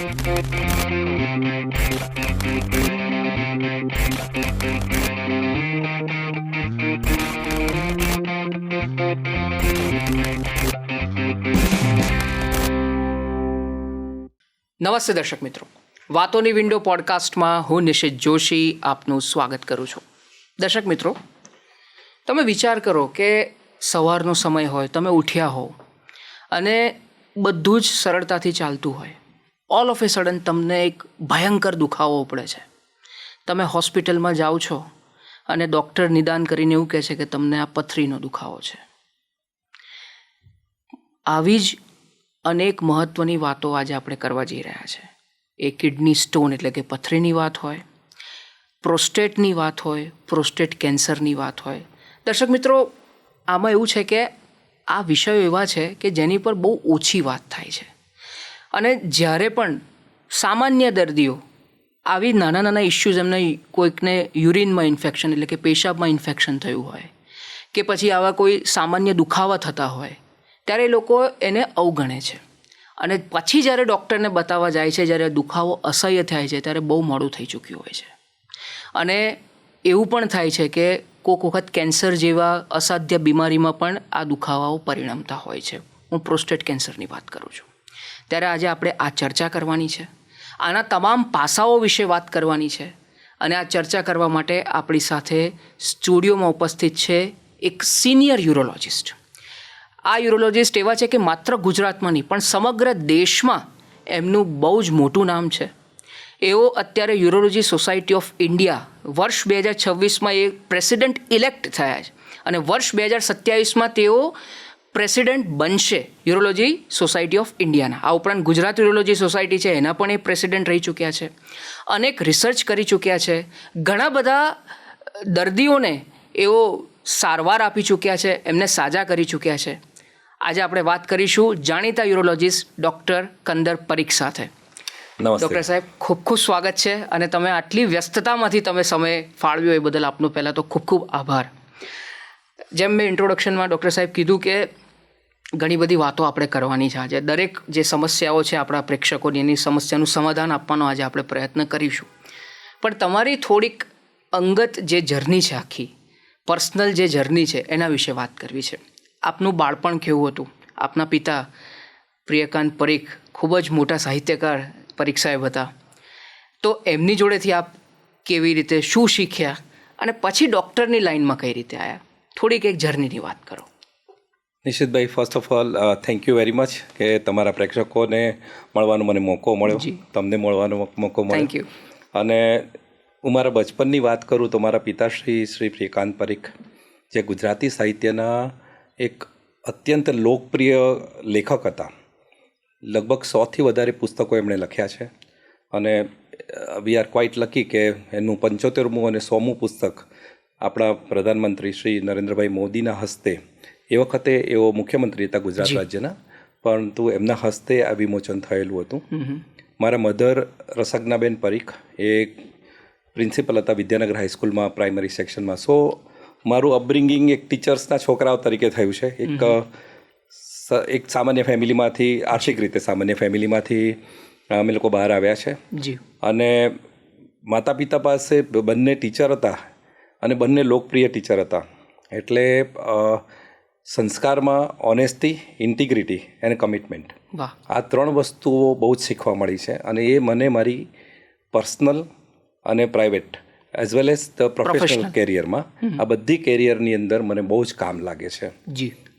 નમસ્તે દર્શક મિત્રો, વાતોની વિન્ડો પોડકાસ્ટમાં હું નિશિત જોશી આપનું સ્વાગત કરું છું. દર્શક મિત્રો, તમે વિચાર કરો કે સવારનો સમય હોય, તમે ઉઠ્યા હો અને બધું જ સરળતાથી ચાલતું હોય, ઓલ ઓફ એ સડન તમને એક ભયંકર દુખાવો ઉપડે છે. તમે હોસ્પિટલમાં જાઓ છો અને ડૉક્ટર નિદાન કરીને એવું કહે છે કે તમને આ પથરીનો દુખાવો છે. આવી જ અનેક મહત્ત્વની વાતો આજે આપણે કરવા જઈ રહ્યા છે. એ કિડની સ્ટોન એટલે કે પથરીની વાત હોય, પ્રોસ્ટેટની વાત હોય, પ્રોસ્ટેટ કેન્સરની વાત હોય. દર્શક મિત્રો, આમાં એવું છે કે આ વિષયો એવા છે કે જેની પર બહુ ઓછી વાત થાય છે. અને જ્યારે પણ સામાન્ય દર્દીઓ આવી નાના નાના ઇસ્યુઝ, એમને કોઈકને યુરિનમાં ઇન્ફેક્શન એટલે કે પેશાબમાં ઇન્ફેક્શન થયું હોય કે પછી આવા કોઈ સામાન્ય દુખાવા થતા હોય, ત્યારે એ લોકો એને અવગણે છે. અને પછી જ્યારે ડૉક્ટરને બતાવવા જાય છે, જ્યારે દુખાવો અસહ્ય થાય છે, ત્યારે બહુ મોડું થઈ ચૂક્યું હોય છે. અને એવું પણ થાય છે કે કોઈક વખત કેન્સર જેવા અસાધ્ય બીમારીમાં પણ આ દુખાવાઓ પરિણમતા હોય છે. હું પ્રોસ્ટેટ કેન્સરની વાત કરું છું. ત્યારે આજે આપણે આ ચર્ચા કરવાની છે, આના તમામ પાસાઓ વિશે વાત કરવાની છે. અને આ ચર્ચા કરવા માટે આપણી સાથે સ્ટુડિયોમાં ઉપસ્થિત છે એક સિનિયર યુરોલોજિસ્ટ. આ યુરોલોજિસ્ટ એવા છે કે માત્ર ગુજરાતમાં નહીં પણ સમગ્ર દેશમાં એમનું બહુ જ મોટું નામ છે. એઓ અત્યારે યુરોલોજી સોસાયટી ઓફ ઇન્ડિયા વર્ષ 2026માં એ પ્રેસિડેન્ટ ઇલેક્ટ થયા છે અને વર્ષ 2027માં તેઓ પ્રેસિડેન્ટ બનશે યુરોલોજી સોસાયટી ઓફ ઇન્ડિયાના. આ ઉપરાંત ગુજરાત યુરોલોજી સોસાયટી છે એના પણ એ પ્રેસિડેન્ટ રહી ચૂક્યા છે. અનેક રિસર્ચ કરી ચૂક્યા છે. ઘણા બધા દર્દીઓને એઓ સારવાર આપી ચૂક્યા છે, એમને સાજા કરી ચૂક્યા છે. આજે આપણે વાત કરીશું જાણીતા યુરોલોજીસ્ટ ડૉક્ટર કંદર પરીખ સાથે. ડૉક્ટર સાહેબ, ખૂબ ખૂબ સ્વાગત છે. અને તમે આટલી વ્યસ્તતામાંથી તમે સમય ફાળવ્યો એ બદલ આપનો પહેલાં તો ખૂબ ખૂબ આભાર. જેમ મેં ઇન્ટ્રોડક્શનમાં ડૉક્ટર સાહેબ કીધું કે ઘણી બધી વાતો આપણે કરવાની છે. આજે દરેક જે સમસ્યાઓ છે આપણા પ્રેક્ષકોની, એની સમસ્યાનું સમાધાન આપવાનો આજે આપણે પ્રયત્ન કરીશું. પણ તમારી થોડીક અંગત જે જર્ની છે, આખી પર્સનલ જે જર્ની છે, એના વિશે વાત કરવી છે. આપનું બાળપણ કેવું હતું? આપના પિતા પ્રિયકાંત પરીખ ખૂબ જ મોટા સાહિત્યકાર પરીખ સાહેબ હતા. તો એમની જોડેથી આપ કેવી રીતે, શું શીખ્યા અને પછી ડૉક્ટરની લાઈનમાં કઈ રીતે આવ્યા? થોડીક એક જર્નીની વાત કરો. નિશિતભાઈ, first of all thank you very much કે તમારા પ્રેક્ષકોને મળવાનો મને મોકો મળ્યો, તમને મળવાનો મોકો મળ્યો. Thank you. અને હું મારા બચપનની વાત કરું તો મારા પિતાશ્રી શ્રી પ્રિયકાંત પરીખ, જે ગુજરાતી સાહિત્યના એક અત્યંત લોકપ્રિય લેખક હતા. લગભગ 100થી વધારે પુસ્તકો એમણે લખ્યા છે. અને વી આર ક્વાઇટ લકી કે એનું 75મું અને 100મું પુસ્તક આપણા પ્રધાનમંત્રી શ્રી નરેન્દ્રભાઈ મોદીના હસ્તે, એ વખતે એઓ મુખ્યમંત્રી હતા ગુજરાત રાજ્યના, પરંતુ એમના હસ્તે આ વિમોચન થયેલું હતું. મારા મધર રસજ્ઞાબેન પરીખ એ પ્રિન્સિપલ હતા વિદ્યાનગર હાઈસ્કૂલમાં પ્રાઇમરી સેક્શનમાં. સો મારું અપબ્રિંગિંગ એક ટીચર્સના છોકરાઓ તરીકે થયું છે. એક સામાન્ય ફેમિલીમાંથી, આર્થિક રીતે સામાન્ય ફેમિલીમાંથી અમે લોકો બહાર આવ્યા છે. અને માતા પિતા પાસે બંને ટીચર હતા અને બંને લોકપ્રિય ટીચર હતા. એટલે સંસ્કારમાં ઓનેસ્ટી, ઇન્ટિગ્રિટી અને કમિટમેન્ટ, આ 3 વસ્તુઓ બહુ જ શીખવા મળી છે. અને એ મને મારી પર્સનલ અને private as well as the professional કેરિયરમાં, આ બધી કેરિયરની અંદર મને બહુ જ કામ લાગે છે.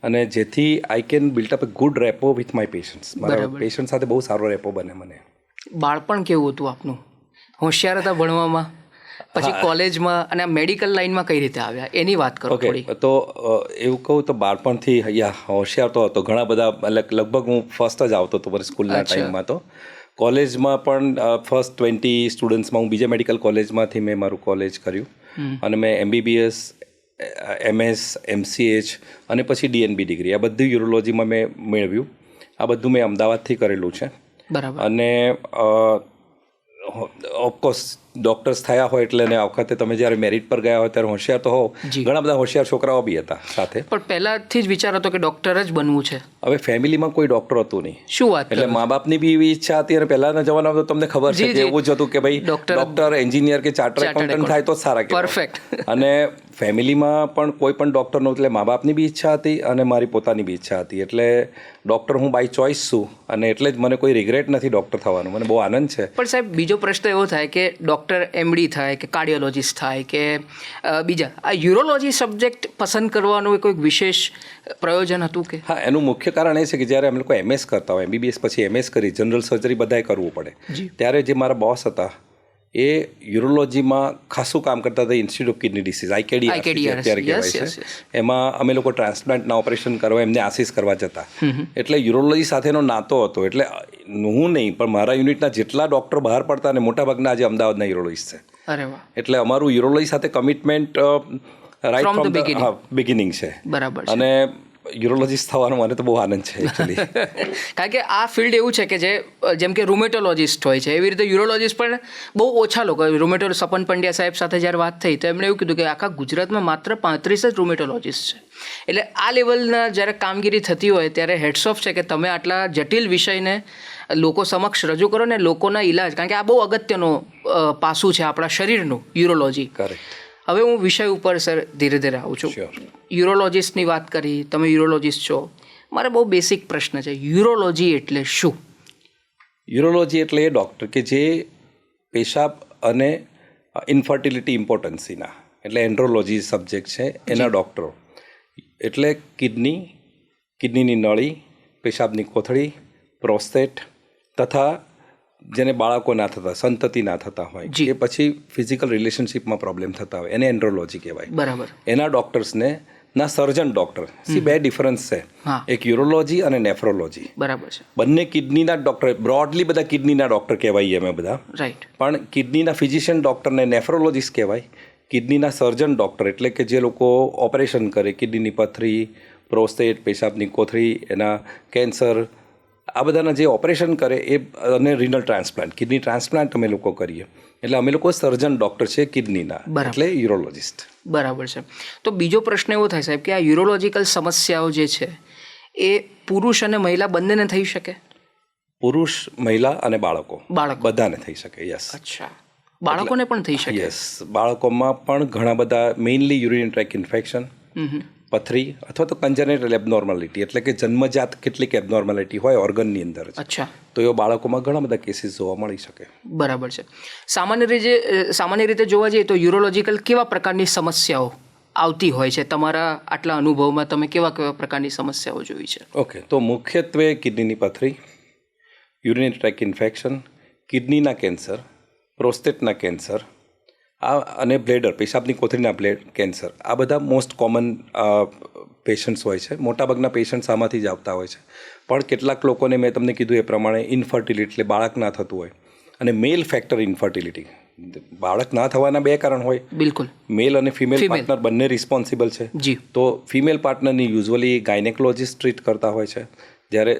અને જેથી I can built up A good repo with my patients. મારા પેશન્ટ સાથે બહુ સારો રેપો બને મને. બાળપણ કેવું હતું આપનું? હોશિયાર હતા ભણવામાં? પછી કોલેજમાં અને આ મેડિકલ લાઇનમાં કઈ રીતે આવ્યા એની વાત કરો થોડી. તો એવું કહું તો બાળપણથી હોશિયાર તો હતો. ઘણા બધા, લગભગ હું ફર્સ્ટ જ આવતો હતો મારી સ્કૂલના ટાઈમમાં. તો કોલેજમાં પણ ફર્સ્ટ 20 સ્ટુડન્ટ્સમાં હું બીજા મેડિકલ કોલેજમાંથી મેં મારું કોલેજ કર્યું. અને મેં MBBS, MS, MCH અને પછી DNB ડિગ્રી, આ બધું યુરોલોજીમાં મેં મેળવ્યું. આ બધું મેં અમદાવાદથી કરેલું છે. બરાબર. અને ઓફકોર્સ ડૉક્ટર્સ થયા હોય એટલે ને આ વખતે તમે જ્યારે મેરિટ પર ગયા હોય ત્યારે હોશિયાર તો હો, જી. ઘણા બધા હોશિયાર છોકરાઓ બી હતા સાથે. પણ પહેલાથી જ વિચાર હતો કે ડૉક્ટર જ બનવું છે? હવે ફેમિલીમાં કોઈ ડૉક્ટર હતું નહીં, શું વાત એટલે મા બાપની બી એવી ઈચ્છા હતી. અને પહેલાના જમાનામાં તો તમને ખબર છે જી, કે જી. એવું જ હતું કે ભાઈ ડૉક્ટર, એન્જિનિયર કે ચાર્ટર એકાઉન્ટન્ટ થાય તો જ સારા કહેવાય. પરફેક્ટ. અને ફેમિલીમાં પણ કોઈ પણ ડૉક્ટર નહોતું, એટલે મા બાપની બી ઈચ્છા હતી અને મારી પોતાની બી ઈચ્છા હતી. એટલે ડૉક્ટર હું બાય ચોઇસ છું અને એટલે જ મને કોઈ રિગ્રેટ નથી ડૉક્ટર થવાનું. મને બહુ આનંદ છે. પણ સાહેબ, બીજો પ્રશ્ન એવો થાય કે ડૉક્ટર MD થાય કે કાર્ડિયોલોજિસ્ટ થાય કે બીજા, આ યુરોલોજી સબ્જેક્ટ પસંદ કરવાનું કોઈક વિશેષ પ્રયોજન હતું કે? હા, એનું મુખ્ય કારણ એ છે કે જ્યારે અમે લોકો MS કરતા હોય, MBBS પછી MS કરી, જનરલ સર્જરી બધાએ કરવું પડે, ત્યારે જે મારા બોસ હતા એ યુરોલોજીમાં ખાસું કામ કરતા હતા. Institute of kidney disease, IKD અત્યારે કહેવાય છે. એમાં અમે લોકો ટ્રાન્સપ્લાન્ટના ઓપરેશન કરવા એમને આસિસ કરવા જતા. એટલે યુરોલોજી સાથેનો નાતો હતો. એટલે હું નહીં પણ મારા યુનિટના જેટલા ડૉક્ટર બહાર પડતા ને મોટાભાગના આજે અમદાવાદના યુરોલોજીસ્ટ છે. અરે વાહ. એટલે અમારું યુરોલોજી સાથે commitment right from the beginning છે. બરાબર છે. અને યુરોલોજીસ્ટ થવાનો મને તો બહુ આનંદ છે એકચ્યુઅલી. કારણ કે આ ફિલ્ડ એવું છે કે જેમ કે રૂમેટોલોજિસ્ટ હોય છે એવી રીતે યુરોલોજિસ્ટ પણ બહુ ઓછા લોકો. રૂમેટોલોજિસ્ટ સપન પંડ્યા સાહેબ સાથે જ્યારે વાત થઈ તો એમણે એવું કીધું કે આખા ગુજરાતમાં માત્ર 35 જ રૂમેટોલોજિસ્ટ છે. એટલે આ લેવલના જ્યારે કામગીરી થતી હોય ત્યારે હેડ્સ ઓફ છે કે તમે આટલા જટિલ વિષયને લોકો સમક્ષ રજૂ કરો ને લોકોના ઈલાજ, કારણ કે આ બહુ અગત્યનો પાસું છે આપણા શરીરનું, યુરોલોજી. કરેક્ટ. હવે હું વિષય ઉપર સર ધીરે ધીરે આવું છું. યુરોલોજિસ્ટની વાત કરી, તમે યુરોલોજિસ્ટ છો. મારે બહુ બેસિક પ્રશ્ન છે, યુરોલોજી એટલે શું? યુરોલોજી એટલે એ ડૉક્ટર કે જે પેશાબ અને ઇન્ફર્ટિલિટી ઇમ્પોર્ટન્સીના, એટલે એન્ડ્રોલોજી સબ્જેક્ટ છે એના ડૉક્ટરો. એટલે કિડનીની નળી, પેશાબની કોથળી, પ્રોસ્ટેટ તથા જેને બાળકો ના થતા, સંતતિ ના થતા હોય કે પછી ફિઝિકલ રિલેશનશિપમાં પ્રોબ્લેમ થતા હોય એને એન્ડ્રોલોજી કહેવાય. બરાબર. એના ડૉક્ટર્સને ના સર્જન ડૉક્ટર. બે ડિફરન્સ છે, એક યુરોલોજી અને નેફ્રોલોજી. બરાબર છે. બંને કિડનીના ડૉક્ટર, બ્રોડલી બધા કિડનીના ડૉક્ટર કહેવાય અમે બધા. રાઈટ. પણ કિડનીના ફિઝિશિયન ડૉક્ટરને નેફ્રોલોજીસ્ટ કહેવાય. કિડનીના સર્જન ડૉક્ટર એટલે કે જે લોકો ઓપરેશન કરે, કિડનીની પથરી, પ્રોસ્ટેટ, પેશાબની કોથળી, એના કેન્સર, આ બધાના જે ઓપરેશન કરે એ, અને રિનલ ટ્રાન્સપ્લાન્ટ, કિડની ટ્રાન્સપ્લાન્ટ અમે લોકો કરીએ. એટલે અમે લોકો સર્જન ડૉક્ટર છે કિડનીના, એટલે યુરોલોજિસ્ટ. બરાબર છે. તો બીજો પ્રશ્ન એવો થાય સાહેબ કે આ યુરોલોજિકલ સમસ્યાઓ જે છે એ પુરુષ અને મહિલા બંનેને થઈ શકે? પુરુષ, મહિલા અને બાળકો બધાને થઈ શકે. યસ. અચ્છા, બાળકોને પણ થઈ શકે? યસ, બાળકોમાં પણ ઘણા બધા, મેઇનલી યુરિનરી ટ્રેક ઇન્ફેક્શન, પથરી અથવા તો કન્જેનિટલ એબનોર્માલિટી, એટલે કે જન્મજાત કેટલીક એબનોર્માલિટી હોય ઓર્ગનની અંદર. અચ્છા. તો એ બાળકોમાં ઘણા બધા કેસીસ જોવા મળી શકે. બરાબર છે. સામાન્ય રીતે જોવા જઈએ તો યુરોલોજિકલ કેવા પ્રકારની સમસ્યાઓ આવતી હોય છે? તમારા આટલા અનુભવમાં તમે કેવા પ્રકારની સમસ્યાઓ જોઈ છે? ઓકે, તો મુખ્યત્વે કિડનીની પથરી, યુરિનરી ટ્રેક ઇન્ફેક્શન, કિડનીના કેન્સર, પ્રોસ્ટેટના કેન્સર, અને બ્લેડર, પેશાબની કોથળીના કેન્સર, આ બધા મોસ્ટ કોમન પેશન્ટ્સ હોય છે. મોટાભાગના પેશન્ટ્સ આમાંથી જ આવતા હોય છે. પણ કેટલાક લોકોને મેં તમને કીધું એ પ્રમાણે ઇન્ફર્ટિલિટી, એટલે બાળક ના થતું હોય, અને મેલ ફેક્ટર ઇન્ફર્ટિલિટી, બાળક ના થવાના બે કારણ હોય. બિલકુલ. મેલ અને ફિમેલ પાર્ટનર બંને રિસ્પોન્સિબલ છે. તો ફિમેલ પાર્ટનરની યુઝ્યુઅલી ગાયનેકોલોજીસ્ટ ટ્રીટ કરતા હોય છે, જ્યારે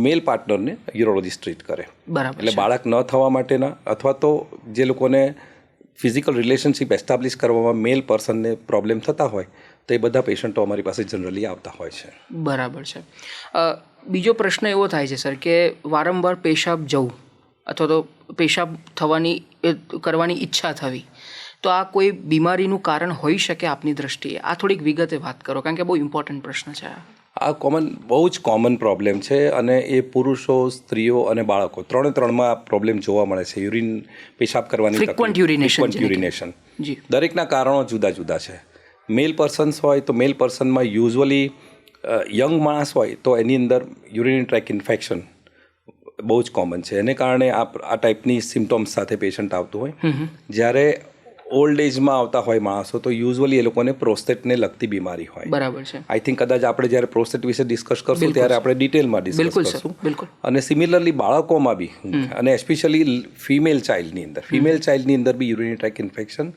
મેલ પાર્ટનરને યુરોલોજીસ્ટ ટ્રીટ કરે. બરાબર. એટલે બાળક ન થવા માટેના અથવા તો જે લોકોને ફિઝિકલ રિલેશનશિપ એસ્ટાબ્લિશ કરવામાં મેલ પર્સનને પ્રોબ્લેમ થતા હોય તો એ બધા પેશન્ટો અમારી પાસે જનરલી આવતા હોય છે. બરાબર છે. બીજો પ્રશ્ન એવો થાય છે સર કે વારંવાર પેશાબ જવું અથવા તો પેશાબ કરવાની ઈચ્છા થવી, તો આ કોઈ બીમારીનું કારણ હોઈ શકે આપની દ્રષ્ટિએ? આ થોડીક વિગતે વાત કરો, કારણ કે બહુ ઇમ્પોર્ટન્ટ પ્રશ્ન છે. આ બહુ જ કોમન પ્રોબ્લેમ છે, અને એ પુરુષો, સ્ત્રીઓ અને બાળકો ત્રણમાં પ્રોબ્લેમ જોવા મળે છે. પેશાબ કરવાની ફ્રીક્વન્ટ યુરિનેશન. દરેકના કારણો જુદા જુદા છે. મેલ પર્સન્સ હોય તો મેલ પર્સનમાં યુઝ્યુઅલી યંગ માણસ હોય તો એની અંદર યુરિનરી ટ્રેક ઇન્ફેક્શન બહુ જ કોમન છે. એને કારણે આ ટાઈપની સિમ્ટોમ્સ સાથે પેશન્ટ આવતું હોય. જ્યારે ઓલ્ડ એજમાં આવતા હોય માણસો તો યુઝ્યુઅલી એ લોકોને પ્રોસ્ટેટને લગતી બીમારી હોય. બરાબર છે. આઈ થિંક કદાચ આપણે જ્યારે પ્રોસ્ટેટ વિશે ડિસ્કસ કરશું ત્યારે આપણે ડિટેલમાં ડિસ્કસ કરશું. અને સિમિલરલી બાળકોમાં બી, અને એસ્પેશિયલી ફિમેલ ચાઇલ્ડની અંદર be urinary tract infection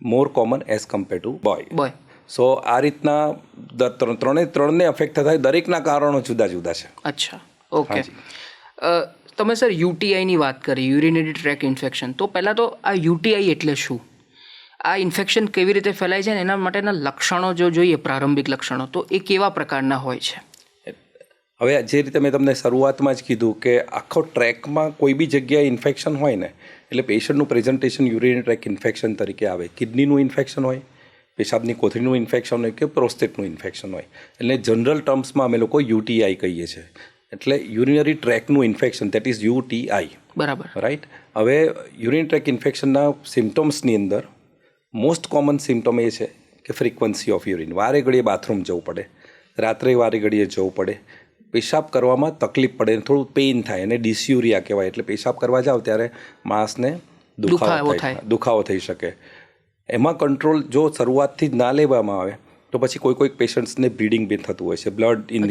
more common as compare to boy. So આ રીતના ત્રણને અફેક્ટ થતા દરેકના કારણો જુદા જુદા છે. અચ્છા, ઓકે. તમે સર યુટીઆઈની વાત કરી, યુરિનરી ટ્રેક ઇન્ફેક્શન. તો પહેલાં તો આ યુટીઆઈ એટલે શું, આ ઇન્ફેક્શન કેવી રીતે ફેલાય છે અને એના માટેના લક્ષણો જો જોઈએ, પ્રારંભિક લક્ષણો, તો એ કેવા પ્રકારના હોય છે? હવે જે રીતે મેં તમને શરૂઆતમાં જ કીધું કે આખો ટ્રેકમાં કોઈ બી જગ્યાએ ઇન્ફેક્શન હોય ને એટલે પેશન્ટનું પ્રેઝન્ટેશન યુરિનરી ટ્રેક ઇન્ફેક્શન તરીકે આવે. કિડનીનું ઇન્ફેક્શન હોય, પેશાબની કોથળીનું ઇન્ફેક્શન હોય કે પ્રોસ્ટેટનું ઇન્ફેક્શન હોય, એટલે જનરલ ટર્મ્સમાં અમે લોકો યુટીઆઈ કહીએ છીએ. એટલે યુરિનરી ટ્રેકનું ઇન્ફેક્શન, દેટ ઇઝ યુટીઆઈ. બરાબર, રાઈટ. હવે યુરિનરી ટ્રેક ઇન્ફેક્શનના સિમ્ટમ્સની અંદર મોસ્ટ કોમન સિમ્ટમ એ છે કે ફ્રીક્વન્સી ઓફ યુરિન, વારે ઘડીએ બાથરૂમ જવું પડે, રાત્રે વારે ઘડીએ જવું પડે, પેશાબ કરવામાં તકલીફ પડે, થોડું પેઇન થાય અને ડિસ્યુરિયા કહેવાય. એટલે પેશાબ કરવા જાવ ત્યારે માણસને દુખાવો થઈ શકે. એમાં કંટ્રોલ જો શરૂઆતથી જ ના લેવામાં આવે તો પછી કોઈક પેશન્ટ્સને બ્લીડિંગ બી થતું હોય છે, બ્લડ ઇન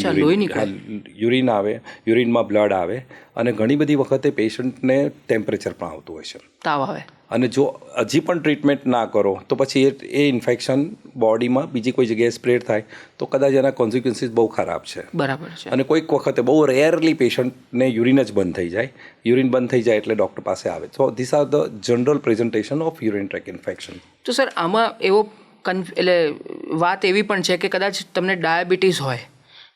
યુરિન આવે, યુરિનમાં બ્લડ આવે, અને ઘણી બધી વખતે પેશન્ટને ટેમ્પરેચર પણ આવતું હોય છે, તાવ આવે. અને જો હજી પણ ટ્રીટમેન્ટ ના કરો તો પછી એ ઇન્ફેક્શન બોડીમાં બીજી કોઈ જગ્યાએ સ્પ્રેડ થાય તો કદાચ એના કોન્સિક્વન્સીસ બહુ ખરાબ છે. બરાબર છે. અને કોઈક વખતે બહુ રેરલી પેશન્ટને યુરિન જ બંધ થઈ જાય, યુરિન બંધ થઈ જાય એટલે ડૉક્ટર પાસે આવે. So this are the general presentation of urine track infection. તો સર આમાં એવો એટલે વાત એવી પણ છે કે કદાચ તમને ડાયાબિટીસ હોય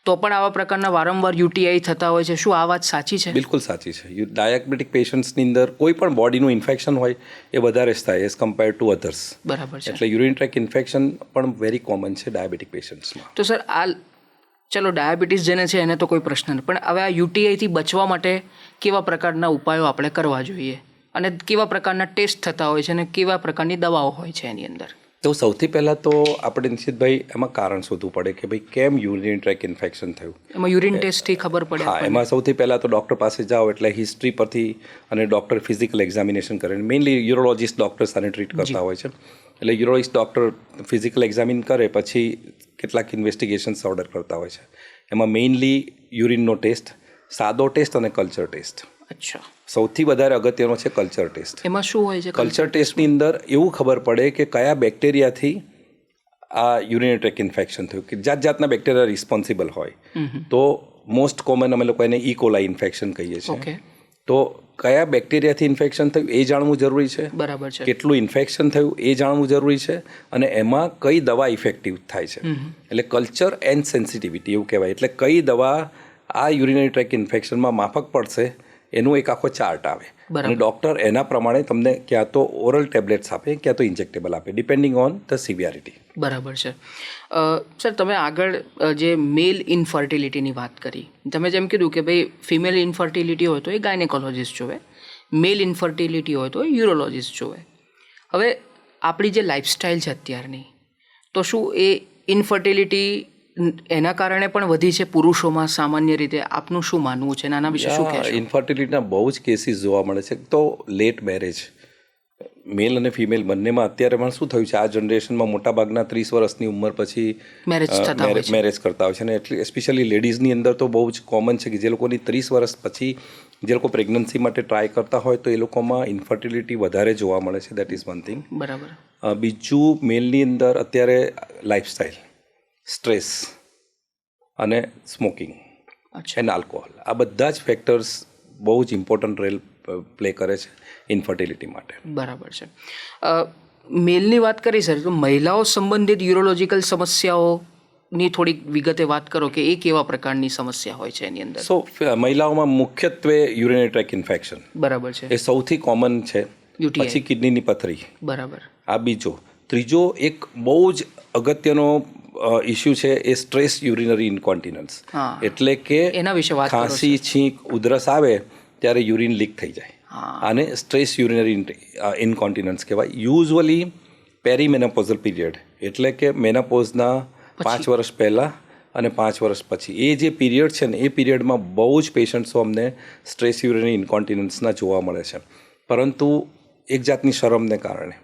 તો પણ આવા પ્રકારના વારંવાર યુટીઆઈ થતા હોય છે. શું આ વાત સાચી છે? બિલકુલ સાચી છે. ડાયાબિટીક પેશન્ટ્સની અંદર કોઈ પણ બોડીનું ઇન્ફેક્શન હોય એ વધારે જ થાય એઝ કમ્પેર ટુ અધર્સ. બરાબર છે. એટલે યુરિન ટ્રેક ઇન્ફેક્શન પણ વેરી કોમન છે ડાયાબિટીક પેશન્ટ્સમાં. તો સર આ ચલો ડાયાબિટીસ જેને છે એને તો કોઈ પ્રશ્ન નહીં, પણ હવે આ યુટીઆઈથી બચવા માટે કેવા પ્રકારના ઉપાયો આપણે કરવા જોઈએ અને કેવા પ્રકારના ટેસ્ટ થતા હોય છે અને કેવા પ્રકારની દવાઓ હોય છે એની અંદર? તો સૌથી પહેલાં તો આપણે નિશ્ચિતભાઈ એમાં કારણ શોધવું પડે કે ભાઈ કેમ યુરિન ટ્રેક ઇન્ફેક્શન થયું. એમાં યુરિન ટેસ્ટથી ખબર પડે? હા, એમાં સૌથી પહેલાં તો ડૉક્ટર પાસે જાઓ એટલે હિસ્ટ્રી પરથી અને ડૉક્ટર ફિઝિકલ એક્ઝામિનેશન કરે. મેઇનલી યુરોલોજિસ્ટ ડૉક્ટર્સ આને ટ્રીટ કરતા હોય છે. એટલે યુરોલોજિસ્ટ ડૉક્ટર ફિઝિકલ એક્ઝામિન કરે પછી કેટલાક ઇન્વેસ્ટિગેશન્સ ઓર્ડર કરતા હોય છે. એમાં મેઇનલી યુરિનનો ટેસ્ટ, સાદો ટેસ્ટ અને કલ્ચર ટેસ્ટ. અચ્છા. સૌથી વધારે અગત્યનો છે કલ્ચર ટેસ્ટ. એમાં શું હોય છે? કલ્ચર ટેસ્ટની અંદર એવું ખબર પડે કે કયા બેક્ટેરિયાથી આ યુરિનરી ટ્રેક ઇન્ફેક્શન થયું, કે જાતના બેક્ટેરિયા રિસ્પોન્સિબલ હોય. તો મોસ્ટ કોમન અમે લોકો એને ઇકોલાઈ ઇન્ફેક્શન કહીએ છીએ. તો કયા બેક્ટેરિયાથી ઇન્ફેક્શન થયું એ જાણવું જરૂરી છે. બરાબર છે. કેટલું ઇન્ફેક્શન થયું એ જાણવું જરૂરી છે, અને એમાં કઈ દવા ઇફેક્ટિવ થાય છે. એટલે કલ્ચર એન્ડ સેન્સિટિવિટી એવું કહેવાય. એટલે કઈ દવા આ યુરિનરી ટ્રેક ઇન્ફેક્શનમાં માફક પડશે એનું એક આખો ચાર્ટ આવે, અને ડૉક્ટર એના પ્રમાણે તમને ક્યાં તો ઓરલ ટેબ્લેટ્સ આપે ક્યાં તો ઇન્જેક્ટેબલ આપે, ડિપેન્ડિંગ ઓન ધ સિવિયરિટી. બરાબર છે. સર તમે આગળ જે મેલ ઇનફર્ટિલિટીની વાત કરી, તમે જેમ કીધું કે ભાઈ ફિમેલ ઇનફર્ટિલિટી હોય તો એ ગાયનેકોલોજિસ્ટ જોવે, મેલ ઇનફર્ટિલિટી હોય તો એ યુરોલોજિસ્ટ જોવે. હવે આપણી જે લાઈફસ્ટાઈલ છે અત્યારની, તો શું એ ઇનફર્ટિલિટી એના કારણે પણ વધી છે પુરુષોમાં સામાન્ય રીતે? આપનું શું માનવું છે, આના વિશે શું કહેશો? ઇન્ફર્ટિલિટીના બહુ જ કેસીસ જોવા મળે છે. તો લેટ મેરેજ, મેલ અને ફિમેલ બંનેમાં અત્યારે પણ શું થયું છે, આ જનરેશનમાં મોટાભાગના 30 વર્ષની ઉંમર પછી મેરેજ કરતા હોય છે. અને એટલે એસ્પેશિયલી લેડીઝની અંદર તો બહુ જ કોમન છે કે જે લોકોની 30 વર્ષ પછી જે લોકો પ્રેગ્નન્સી માટે ટ્રાય કરતા હોય તો એ લોકોમાં ઇન્ફર્ટિલિટી વધારે જોવા મળે છે. That is one thing. બરાબર. બીજું, મેલની અંદર અત્યારે લાઈફસ્ટાઈલ, સ્ટ્રેસ અને સ્મોકિંગ એન્ડ આલ્કોહોલ, આ બધા જ ફેક્ટર્સ બહુ જ ઇમ્પોર્ટન્ટ રોલ પ્લે કરે છે ઇન્ફર્ટિલિટી માટે. બરાબર છે. મેલની વાત કરી સર, તો મહિલાઓ સંબંધિત યુરોલોજિકલ સમસ્યાઓની થોડીક વિગતે વાત કરો કે એ કેવા પ્રકારની સમસ્યા હોય છે એની અંદર? સો મહિલાઓમાં મુખ્યત્વે યુરિનરી ટ્રેક ઇન્ફેક્શન. બરાબર છે. એ સૌથી કોમન છે. પછી કિડનીની પથરી. બરાબર. આ બીજો. ત્રીજો એક બહુ જ અગત્યનો ઇસ્યુ છે એ સ્ટ્રેસ યુરિનરી ઇન્કોન્ટિનન્સ. એટલે કે એના વિશે વાત કરો. ખાંસી, છીંક, ઉધરસ આવે ત્યારે યુરિન લીક થઈ જાય, આને સ્ટ્રેસ યુરિનરી ઇન્કોન્ટિનન્સ કહેવાય. યુઝ્યુઅલી પેરીમેનોપોઝલ પીરિયડ, એટલે કે મેનોપોઝના 5 વર્ષ પહેલાં અને 5 વર્ષ પછી, એ જે પીરિયડ છે ને એ પીરિયડમાં બહુ જ પેશન્ટ્સો અમને સ્ટ્રેસ યુરિનરી ઇન્કોન્ટિનન્સના જોવા મળે છે. પરંતુ એક જાતની શરમને કારણે,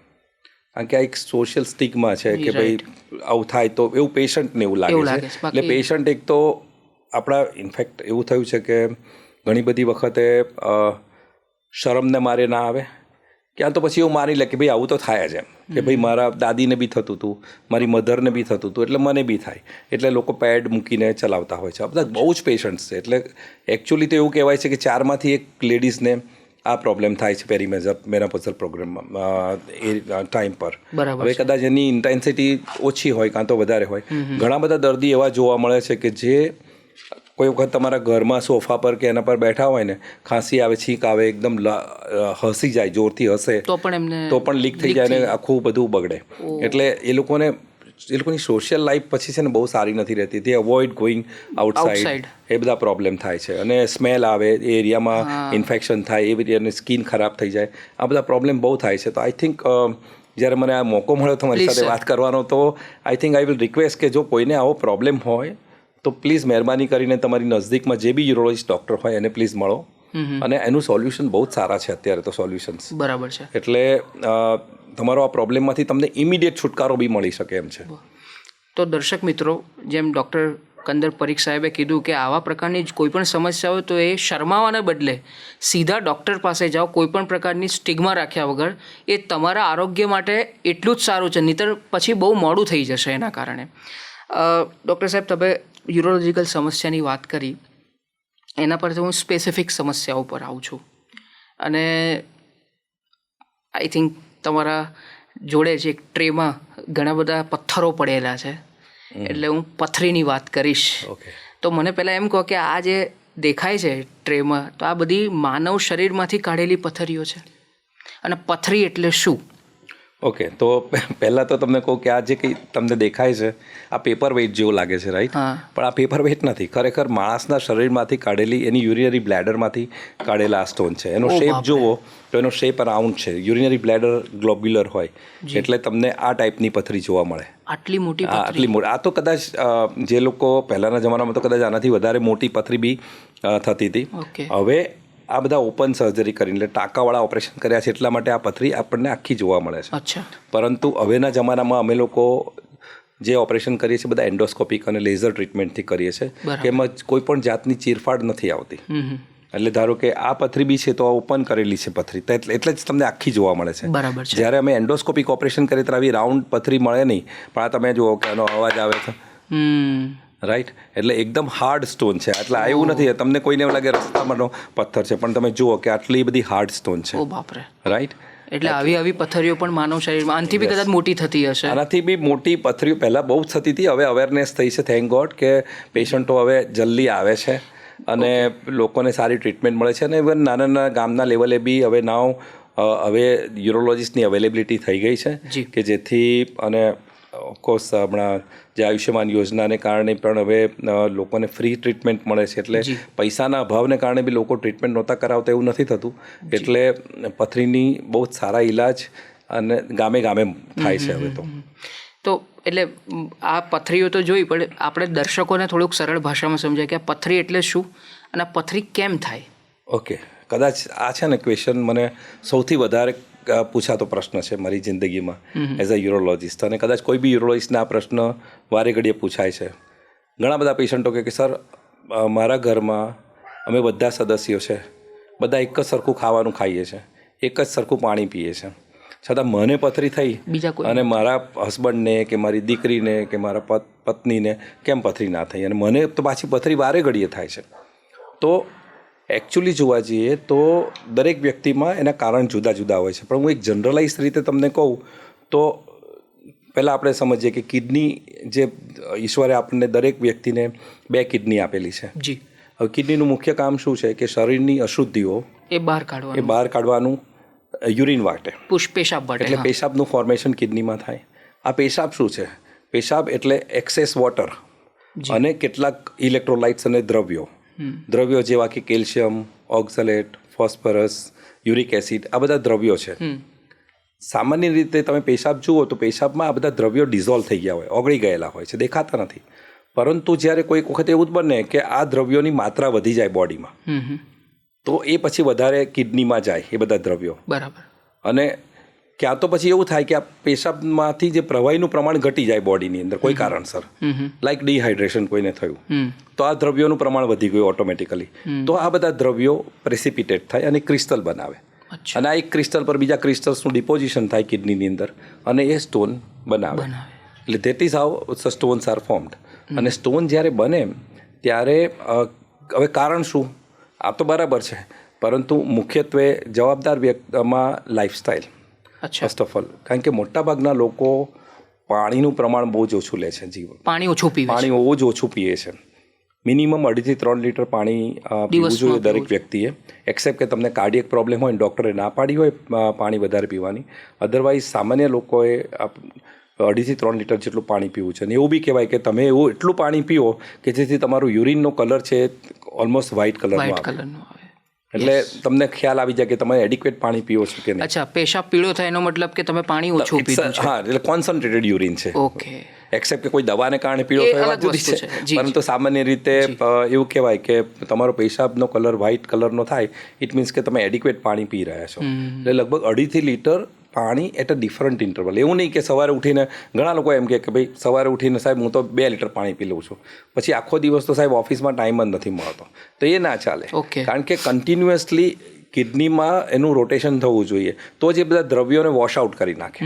કારણ કે આ એક સોશિયલ સ્ટિગ્મા છે કે ભાઈ આવું થાય તો એવું પેશન્ટને એવું લાગે છે. એટલે પેશન્ટ એક તો આપણા ઇનફેક્ટ એવું થયું છે કે ઘણી બધી વખતે શરમને મારે ના આવે, ક્યાં તો પછી એવું માની લે કે ભાઈ આવું તો થાય જ એમ કે ભાઈ મારા દાદીને બી થતું હતું, મારી મધરને બી થતું હતું, એટલે મને બી થાય, એટલે લોકો પેડ મૂકીને ચલાવતા હોય છે. આ બધા બહુ જ પેશન્ટ્સ છે. એટલે એકચ્યુઅલી તો એવું કહેવાય છે કે 4માંથી 1 લેડીઝને આ પ્રોબ્લેમ થાય છે મેનોપોઝલ પ્રોગ્રામમાં એ ટાઈમ પર. હવે કદાચ એની ઇન્ટેન્સિટી ઓછી હોય કાં તો વધારે હોય. ઘણા બધા દર્દી એવા જોવા મળે છે કે જે કોઈ વખત તમારા ઘરમાં સોફા પર કે એના પર બેઠા હોય ને, ખાંસી આવે, છીંક આવે, એકદમ હસી જાય, જોરથી હસે તો પણ લીક થઈ જાય ને આખું બધું બગડે. એટલે એ લોકોની સોશિયલ લાઈફ પછી છે ને બહુ સારી નથી રહેતી. તે અવોઇડ ગોઈંગ આઉટસાઇડ. એ બધા પ્રોબ્લેમ થાય છે. અને સ્મેલ આવે, એ એરિયામાં ઇન્ફેક્શન થાય, એ એરિયાની સ્કિન ખરાબ થઈ જાય. આ બધા પ્રોબ્લેમ બહુ થાય છે. તો આઈ થિંક જ્યારે મને આ મોકો મળ્યો તમારી સાથે વાત કરવાનો, તો I think I will request કે જો કોઈને આવો પ્રોબ્લેમ હોય તો પ્લીઝ મહેરબાની કરીને તમારી નજદીકમાં જે બી યુરોલોજીસ્ટ ડૉક્ટર હોય એને પ્લીઝ મળો. અને એનું સોલ્યુશન બહુ જ સારા છે અત્યારે તો સોલ્યુશન્સ. બરાબર છે. એટલે તમારો આ પ્રોબ્લેમમાંથી તમને ઇમિડિયેટ છુટકારો બી મળી શકે એમ છે. તો દર્શક મિત્રો, જેમ ડૉક્ટર કંદર પરીખ સાહેબે કીધું કે આવા પ્રકારની કોઈ પણ સમસ્યા હોય તો એ શરમાવાના બદલે સીધા ડૉક્ટર પાસે જાઓ. કોઈ પણ પ્રકારની સ્ટિગ્મા રાખ્યા વગર. એ તમારા આરોગ્ય માટે એટલું જ સારું છે, નહીંતર પછી બહુ મોડું થઈ જશે એના કારણે. ડૉક્ટર સાહેબ, તમે યુરોલોજીકલ સમસ્યાની વાત કરી, એના પરથી હું સ્પેસિફિક સમસ્યાઓ પર આવું છું. અને આઈ થિંક તમારા જોડે જ એક ટ્રેમાં ઘણા બધા પથ્થરો પડેલા છે, એટલે હું પથરીની વાત કરીશ. તો મને પહેલાં એમ કહો કે આ જે દેખાય છે ટ્રેમાં, તો આ બધી માનવ શરીરમાંથી કાઢેલી પથ્થરીઓ છે, અને પથરી એટલે શું? ઓકે, તો પહેલાં તો તમને કહું કે આ જે કંઈ તમને દેખાય છે આ પેપર વેઇટ જેવું લાગે છે, રાઈટ? પણ આ પેપર વેઇટ નથી. ખરેખર માણસના શરીરમાંથી કાઢેલી, એની યુરિનરી બ્લેડરમાંથી કાઢેલા આ સ્ટોન છે. એનો શેપ જુઓ તો એનો શેપ રાઉન્ડ છે. યુરિનરી બ્લેડર ગ્લોબ્યુલર હોય, એટલે તમને આ ટાઈપની પથરી જોવા મળે. આટલી મોટી? આટલી મોટી. આ તો કદાચ જે લોકો પહેલાંના જમાનામાં તો કદાચ આનાથી વધારે મોટી પથરી બી થતી હતી. હવે આ બધા ઓપન સર્જરી કરીને, એટલે ટાંકાવાળા ઓપરેશન કર્યા છે, એટલા માટે આ પથરી આપણને આખી જોવા મળે છે. પરંતુ હવેના જમાનામાં અમે લોકો જે ઓપરેશન કરીએ છીએ બધા એન્ડોસ્કોપિક અને લેઝર ટ્રીટમેન્ટથી કરીએ છીએ, કે એમાં કોઈ પણ જાતની ચીરફાડ નથી આવતી. એટલે ધારો કે આ પથરી બી છે તો આ ઓપન કરેલી છે પથરી, એટલે જ તમને આખી જોવા મળે છે. જ્યારે અમે એન્ડોસ્કોપિક ઓપરેશન કરીએ ત્યારે આવી રાઉન્ડ પથરી મળે નહીં. પણ આ તમે જુઓ કે એનો અવાજ આવે છે, રાઈટ? એટલે એકદમ હાર્ડ સ્ટોન છે. એટલે એવું નથી તમને કોઈને એવું લાગે રસ્તામાંનો પથ્થર છે, પણ તમે જુઓ કે આટલી બધી હાર્ડ સ્ટોન છે, રાઈટ? એટલે આવી પથ્થરીઓ પણ માનવ શરીરમાં આનાથી બી કદાચ મોટી થતી હશે. આનાથી બી મોટી પથરીઓ પહેલાં બહુ જ થતી હતી. હવે અવેરનેસ થઈ છે, થેન્ક ગોડ, કે પેશન્ટો હવે જલ્દી આવે છે અને લોકોને સારી ટ્રીટમેન્ટ મળે છે. અને ઇવન નાના નાના ગામના લેવલે બી હવે હવે યુરોલોજીસ્ટની અવેલેબિલિટી થઈ ગઈ છે, કે જેથી, અને ઓફકોર્સ હમણાં જે આયુષ્યમાન યોજનાને કારણે પણ હવે લોકોને ફ્રી ટ્રીટમેન્ટ મળે છે. એટલે પૈસાના અભાવને કારણે બી લોકો ટ્રીટમેન્ટ નહોતા કરાવતા એવું નથી થતું. એટલે પથરીની બહુ જ સારા ઈલાજ અને ગામે ગામે થાય છે હવે તો. એટલે આ પથરીઓ તો જોઈ, પણ આપણે દર્શકોને થોડુંક સરળ ભાષામાં સમજાય કે આ પથરી એટલે શું અને આ પથરી કેમ થાય? ઓકે, કદાચ આ છે ને ક્વેશ્ચન મને સૌથી વધારે પૂછાતો પ્રશ્ન છે મારી જિંદગીમાં એઝ અ યુરોલોજીસ્ટ. અને કદાચ કોઈ બી યુરોલોજીસ્ટને આ પ્રશ્ન વારે ઘડીએ પૂછાય છે. ઘણા બધા પેશન્ટો કે સર, મારા ઘરમાં અમે બધા સદસ્યો છે, બધા એક જ સરખું ખાવાનું ખાઈએ છીએ, એક જ સરખું પાણી પીએ છીએ, છતાં મને પથરી થઈ અને મારા હસબન્ડને કે મારી દીકરીને કે મારા પત્નીને કેમ પથરી ના થઈ, અને મને તો પાછી પથરી વારે ઘડીએ થાય છે. તો એકચ્યુઅલી જોવા જઈએ તો દરેક વ્યક્તિમાં એના કારણ જુદા જુદા હોય છે. પણ હું એક જનરલાઇઝ રીતે તમને કહું તો પહેલાં આપણે સમજીએ કે કિડની, જે ઈશ્વરે આપણને દરેક વ્યક્તિને 2 કિડની આપેલી છે. હવે કિડનીનું મુખ્ય કામ શું છે કે શરીરની અશુદ્ધિઓ એ બહાર કાઢવાનું યુરિન વાટે, પેશાબ વાટે. એટલે પેશાબનું ફોર્મેશન કિડનીમાં થાય. આ પેશાબ શું છે? પેશાબ એટલે એક્સેસ વોટર અને કેટલાક ઇલેક્ટ્રોલાઇટ્સ અને દ્રવ્યો જેવા કે કેલ્શિયમ, ઓક્ઝલેટ, ફોસ્ફરસ, યુરિક એસિડ, આ બધા દ્રવ્યો છે. સામાન્ય રીતે તમે પેશાબ જુઓ તો પેશાબમાં આ બધા દ્રવ્યો ડિઝોલ્વ થઈ ગયા હોય, ઓગળી ગયેલા હોય છે, દેખાતા નથી. પરંતુ જ્યારે કોઈક વખત એવું જ બને કે આ દ્રવ્યોની માત્રા વધી જાય બોડીમાં, તો એ પછી વધારે કિડનીમાં જાય એ બધા દ્રવ્યો. અને ક્યાં તો પછી એવું થાય કે આ પેશાબમાંથી જે પ્રવાહીનું પ્રમાણ ઘટી જાય બોડીની અંદર કોઈ કારણસર, લાઈક ડિહાઇડ્રેશન કોઈને થયું, તો આ દ્રવ્યોનું પ્રમાણ વધી ગયું ઓટોમેટિકલી. તો આ બધા દ્રવ્યો પ્રેસિપિટેટ થાય અને ક્રિસ્ટલ બનાવે. અચ્છા. અને આ એક ક્રિસ્ટલ પર બીજા ક્રિસ્ટલ્સનું ડિપોઝિશન થાય કિડનીની અંદર અને એ સ્ટોન બનાવે. એટલે that is how stones are formed. અને સ્ટોન જ્યારે બને ત્યારે હવે કારણ શું, આ તો બરાબર છે, પરંતુ મુખ્યત્વે જવાબદાર વ્યક્તિમાં લાઈફસ્ટાઈલ ફર્સ્ટ ઓફ ઓલ. કારણ કે મોટાભાગના લોકો પાણીનું પ્રમાણ બહુ જ ઓછું લે છે. પાણી બહુ જ ઓછું પીએ છે. મિનિમમ 2 થી 3 લીટર પાણી પીવું જોઈએ દરેક વ્યક્તિએ, એક્સેપ્ટ કે તમને કાર્ડિયક પ્રોબ્લેમ હોય ને ડૉક્ટરે ના પાડી હોય પાણી વધારે પીવાની. અધરવાઇઝ સામાન્ય લોકોએ 2 થી 3 લીટર જેટલું પાણી પીવું છે. અને એવું બી કહેવાય કે તમે એવું એટલું પાણી પીવો કે જેથી તમારું યુરિનનો કલર છે ઓલમોસ્ટ વ્હાઇટ કલરનો આવે. એટલે તમને ખ્યાલ આવી જાય કે તમે એડિક્વેટ પાણી પીવો છો કે નહીં. અચ્છા, પેશાબ પીળો થાય એનો મતલબ કે તમે પાણી ઓછું પીધું છે. હા, એટલે કોન્સન્ટ્રેટેડ યુરિન છે. ઓકે. એક્સેપ્ટ કે કોઈ દવાને કારણે પીળો થયો વાત જુદી છે, પરંતુ સામાન્ય રીતે એવું કહેવાય કે તમારો પેશાબનો કલર વ્હાઇટ કલરનો થાય, ઇટ મીન્સ કે તમે એડિક્વેટ પાણી પી રહ્યા છો. એટલે લગભગ 2.5 લીટર પાણી એટ અ ડિફરન્ટ ઇન્ટરવલ. એવું નહીં કે સવારે ઉઠીને ઘણા લોકો એમ કે ભાઈ સવારે ઉઠીને સાહેબ હું તો 2 લીટર પાણી પી લઉં છું, પછી આખો દિવસ તો સાહેબ ઓફિસમાં ટાઈમ જ નથી મળતો, તો એ ના ચાલે. કારણ કે કન્ટિન્યુઅસલી કિડનીમાં એનું રોટેશન થવું જોઈએ, તો જ એ બધા દ્રવ્યોને વોશ આઉટ કરી નાખે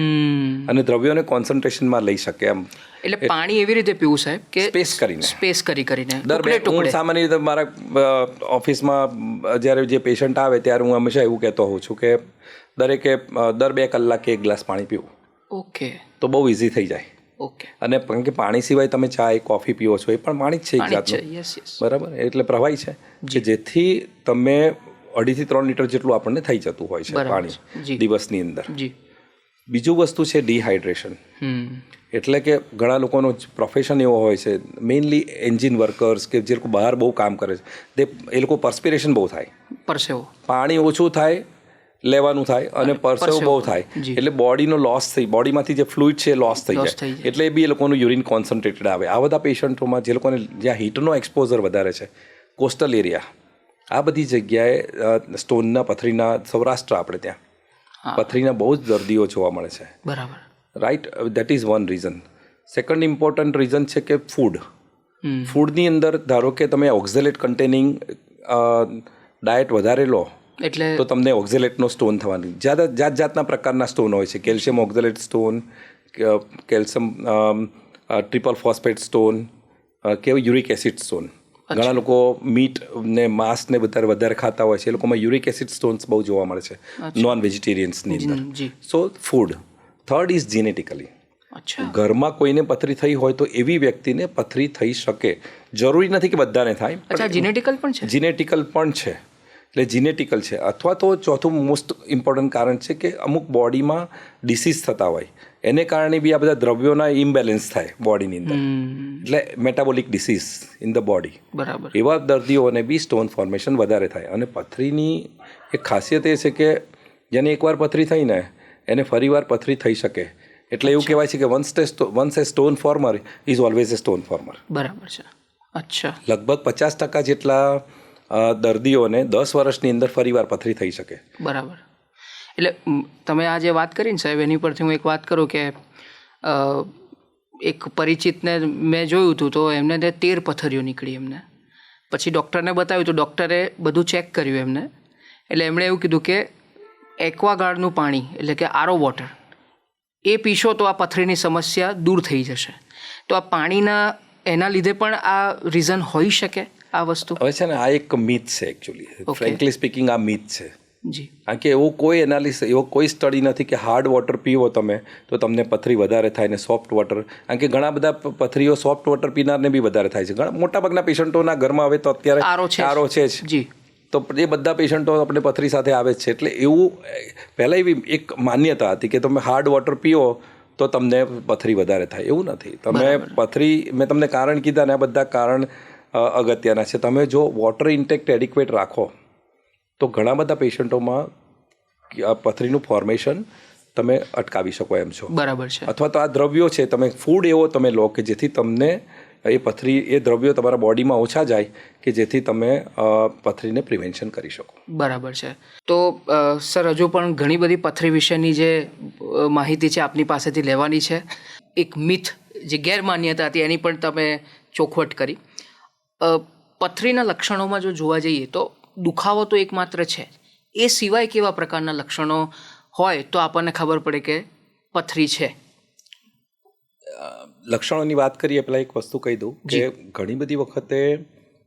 અને દ્રવ્યોને કોન્સન્ટ્રેશનમાં લઈ શકે એમ. એટલે પાણી એવી રીતે પીવું સાહેબ કે સ્પેસ કરીને હું સામાન્ય રીતે મારા ઓફિસમાં જ્યારે જે પેશન્ટ આવે ત્યારે હું હંમેશા એવું કહેતો હોઉં છું કે દરેકે દર 2 કલાકે 1 ગ્લાસ પાણી પીવું. ઓકે. તો બહુ ઇઝી થઈ જાય. ઓકે. અને કારણ કે પાણી સિવાય તમે ચા કોફી પીવો છો એ પણ પાણી જ છે એક જાતનું, બરાબર, એટલે પ્રવાહી છે કે જેથી તમે 2.5 થી 3 લીટર જેટલું આપણને થઈ જતું હોય છે પાણી દિવસની અંદર. બીજું વસ્તુ છે ડિહાઇડ્રેશન. એટલે કે ઘણા લોકોનો પ્રોફેશન એવો હોય છે, મેઇનલી એન્જિન વર્કર્સ કે જે લોકો બહાર બહુ કામ કરે છે, એ લોકો પરસ્પિરેશન બહુ થાય, પરસેવો, પાણી ઓછું થાય લેવાનું થાય અને પરસેવો બહુ થાય, એટલે બોડીનો લોસ થઈ, બોડીમાંથી જે ફ્લુઇડ છે એ લોસ થઈ જાય, એટલે એ બી એ લોકોનું યુરિન કોન્સન્ટ્રેટેડ આવે. આ બધા પેશન્ટોમાં જે લોકોને જ્યાં હીટનો એક્સપોઝર વધારે છે, કોસ્ટલ એરિયા, આ બધી જગ્યાએ સ્ટોનના પથરીના, સૌરાષ્ટ્ર આપણે ત્યાં પથરીના બહુ જ દર્દીઓ જોવા મળે છે. બરાબર, right. That is one reason. Second important reason છે કે ફૂડની અંદર ધારો કે તમે ઓક્ઝેલેટ કન્ટેનિંગ ડાયટ વધારે લો એટલે તો તમને ઓક્ઝેલેટનો સ્ટોન થવાની જાતના પ્રકારના સ્ટોન હોય છે. Calcium oxalate stone, calcium triple phosphate stone, કે યુરિક એસિડ સ્ટોન. ઘણા લોકો મીટ ને માંસ ને વધારે ખાતા હોય છે, એ લોકોમાં યુરિક એસિડ સ્ટોન્સ બહુ જોવા મળે છે નોન વેજીટેરિયન્સની અંદર. સો ફૂડ. Third is genetically. ઘરમાં કોઈને પથરી થઈ હોય તો એવી વ્યક્તિને પથરી થઈ શકે. જરૂરી નથી કે બધાને થાય. જીનેટિકલ પણ છે. જીનેટિકલ પણ છે. એટલે જીનેટિકલ છે. અથવા તો ચોથું મોસ્ટ ઇમ્પોર્ટન્ટ કારણ છે કે અમુક બોડીમાં ડિસીઝ થતા હોય, એને કારણે બી આ બધા દ્રવ્યોના ઇમ્બેલેન્સ થાય બોડીની અંદર, એટલે metabolic disease in the body. બરાબર. એવા દર્દીઓને બી સ્ટોન ફોર્મેશન વધારે થાય. અને પથરીની એક ખાસિયત એ છે કે જેને એકવાર પથરી થઈ ને એને ફરીવાર પથરી થઈ શકે. એટલે એવું કહેવાય છે કે once A stone former is always A stone former. બરાબર છે. અચ્છા. લગભગ 50% જેટલા દર્દીઓને 10 વર્ષની અંદર ફરીવાર પથરી થઈ શકે. બરાબર. એટલે તમે આ જે વાત કરી ને સાહેબ, એની પરથી હું એક વાત કરું કે એક પરિચિતને મેં જોયું હતું તો એમને 13 પથરીઓ નીકળી એમને. પછી ડૉક્ટરને બતાવ્યું તો ડૉક્ટરે બધું ચેક કર્યું એમને, એટલે એમણે એવું કીધું કે એક્વાગાર્ડનું પાણી એટલે કે આરો વોટર એ પીશો તો આ પથરીની સમસ્યા દૂર થઈ જશે. તો આ પાણીના એના લીધે પણ આ રીઝન હોઈ શકે આ વસ્તુ? હવે છે ને આ એક મિથ છે એકચ્યુઅલી, ફ્રેન્કલી સ્પીકિંગ આ મિથ છે. જી. કારણ કે એવો કોઈ સ્ટડી નથી કે હાર્ડ વોટર પીવો તમે તો તમને પથરી વધારે થાય ને સોફ્ટ વોટર. કારણ કે ઘણા બધા પથરીઓ સોફ્ટ વોટર પીનારને બી વધારે થાય છે. ઘણા મોટાભાગના પેશન્ટોના ઘરમાં હવે તો અત્યારે આરો છે જ. જી. તો એ બધા પેશન્ટો આપણે પથરી સાથે આવે જ છે. એટલે એવું પહેલાં એવી એક માન્યતા હતી કે તમે હાર્ડ વોટર પીવો તો તમને પથરી વધારે થાય. એવું નથી. તમે પથરી, મેં તમને કારણ કીધા ને આ બધા કારણ અગત્યના છે. તમે જો વોટર ઇન્ટેક એડિક્વેટ રાખો તો ઘણા બધા પેશન્ટોમાં પથરીનું ફોર્મેશન તમે અટકાવી શકો એમ છો. બરાબર છે. અથવા તો આ દ્રવ્યો છે, તમે ફૂડ એવો તમે લો કે જેથી તમને એ દ્રવ્યો તમારા બોડીમાં ઓછા જાય કે જેથી તમે પથરીને પ્રિવેન્શન કરી શકો. બરાબર છે. તો સર હજુ પણ ઘણી બધી પથરી વિશેની જે માહિતી છે આપની પાસેથી લેવાની છે. એક મિથ જે ગેરમાન્યતા હતી એની પણ તમે ચોખવટ કરી. પથરીના લક્ષણોમાં જો જોવા જઈએ તો દુખાવો તો એકમાત્ર છે, એ સિવાય કેવા પ્રકારના લક્ષણો હોય તો આપણને ખબર પડે કે પથરી છે? લક્ષણોની વાત કરીએ પહેલાં એક વસ્તુ કહી દઉં કે ઘણી બધી વખતે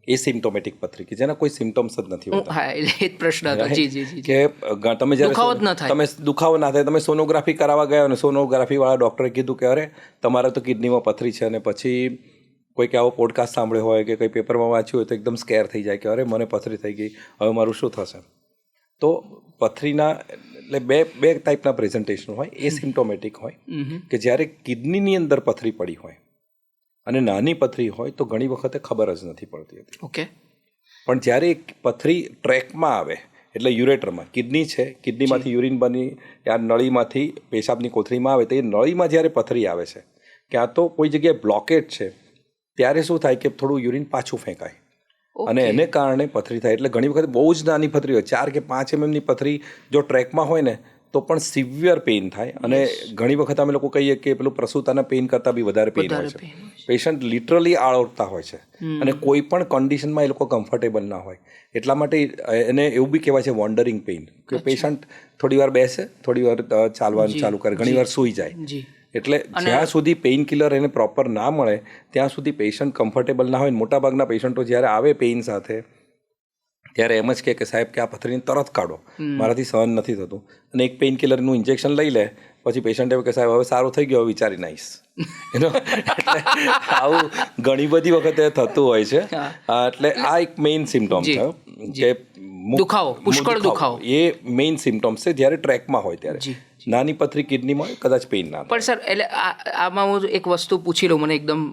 એસિમ્પ્ટોમેટિક પથરી કે જેના કોઈ સિમ્ટમ્સ જ નથી હોતા. હા, એટલે એ જ પ્રશ્ન હતો. જી જી જી. કે તમે દુખાવો જ ન થાય. તમે દુખાવો ના થાય, તમે સોનોગ્રાફી કરાવવા ગયા અને સોનોગ્રાફીવાળા ડૉક્ટરે કીધું કે અરે તમારે તો કિડનીમાં પથરી છે, અને પછી કોઈક આવો પોડકાસ્ટ સાંભળ્યો હોય કે કંઈ પેપરમાં વાંચ્યું હોય તો એકદમ સ્કેર થઈ જાય કે અરે મને પથરી થઈ ગઈ, હવે મારું શું થશે. તો પથરીના એટલે બે ટાઈપના પ્રેઝન્ટેશન હોય. એસિમ્પ્ટોમેટિક હોય કે જ્યારે કિડનીની અંદર પથરી પડી હોય, અને નાની પથરી હોય તો ઘણી વખતે ખબર જ નથી પડતી હતી. ઓકે. પણ જ્યારે પથરી ટ્રેકમાં આવે એટલે યુરેટરમાં, કિડની છે, કિડનીમાંથી યુરિન બની આ નળીમાંથી પેશાબની કોથળીમાં આવે, તો એ નળીમાં જ્યારે પથરી આવે છે ક્યાં તો કોઈ જગ્યાએ બ્લોકેજ છે, ત્યારે શું થાય કે થોડું યુરિન પાછું ફેંકાય અને એને કારણે પથરી થાય. એટલે ઘણી વખત બહુ જ નાની પથરી હોય, 4 કે 5 mmની પથરી જો ટ્રેકમાં હોય ને તો પણ સિવિયર પેઇન થાય. અને ઘણી વખત અમે લોકો કહીએ કે પેલું પ્રસૂતાના પેઇન કરતાં બી વધારે પેઇન હોય છે. પેશન્ટ લિટરલી આળોટતા હોય છે અને કોઈ પણ કન્ડિશનમાં એ લોકો કમ્ફર્ટેબલ ના હોય. એટલા માટે એને એવું બી કહેવાય છે વોન્ડરિંગ પેઇન, કે પેશન્ટ થોડી વાર બેસે, થોડી વાર ચાલવાનું ચાલુ કરે, ઘણી વાર સૂઈ જાય. એટલે જ્યાં સુધી પેઇન કિલર એને પ્રોપર ના મળે ત્યાં સુધી પેશન્ટ કમ્ફર્ટેબલ ના હોય. મોટાભાગના પેશન્ટો જ્યારે આવે પેઇન સાથે ત્યારે એમ જ કહે કે સાહેબ કે આ પથરીને તરત કાઢો, મારાથી સહન નથી થતું, અને એક પેઇન કિલરનું ઇન્જેક્શન લઈ લે. પછી પેશન્ટ એવું કે સાહેબ હવે સારું થઈ ગયો, વિચારીને આવીશ. એટલે આવું ઘણી બધી વખતે થતું હોય છે. એટલે આ એક મેઇન સિમ્ટોમ છે કે દુખાવો, પુષ્કળ દુખાવો, એ મેઇન સિમ્ટોમ્સ છે જ્યારે ટ્રેકમાં હોય ત્યારે. નાની પથરી કિડનીમાં કદાચ પેઇન ના થાય. પણ સર, એટલે આમાં હું એક વસ્તુ પૂછી લઉં, મને એકદમ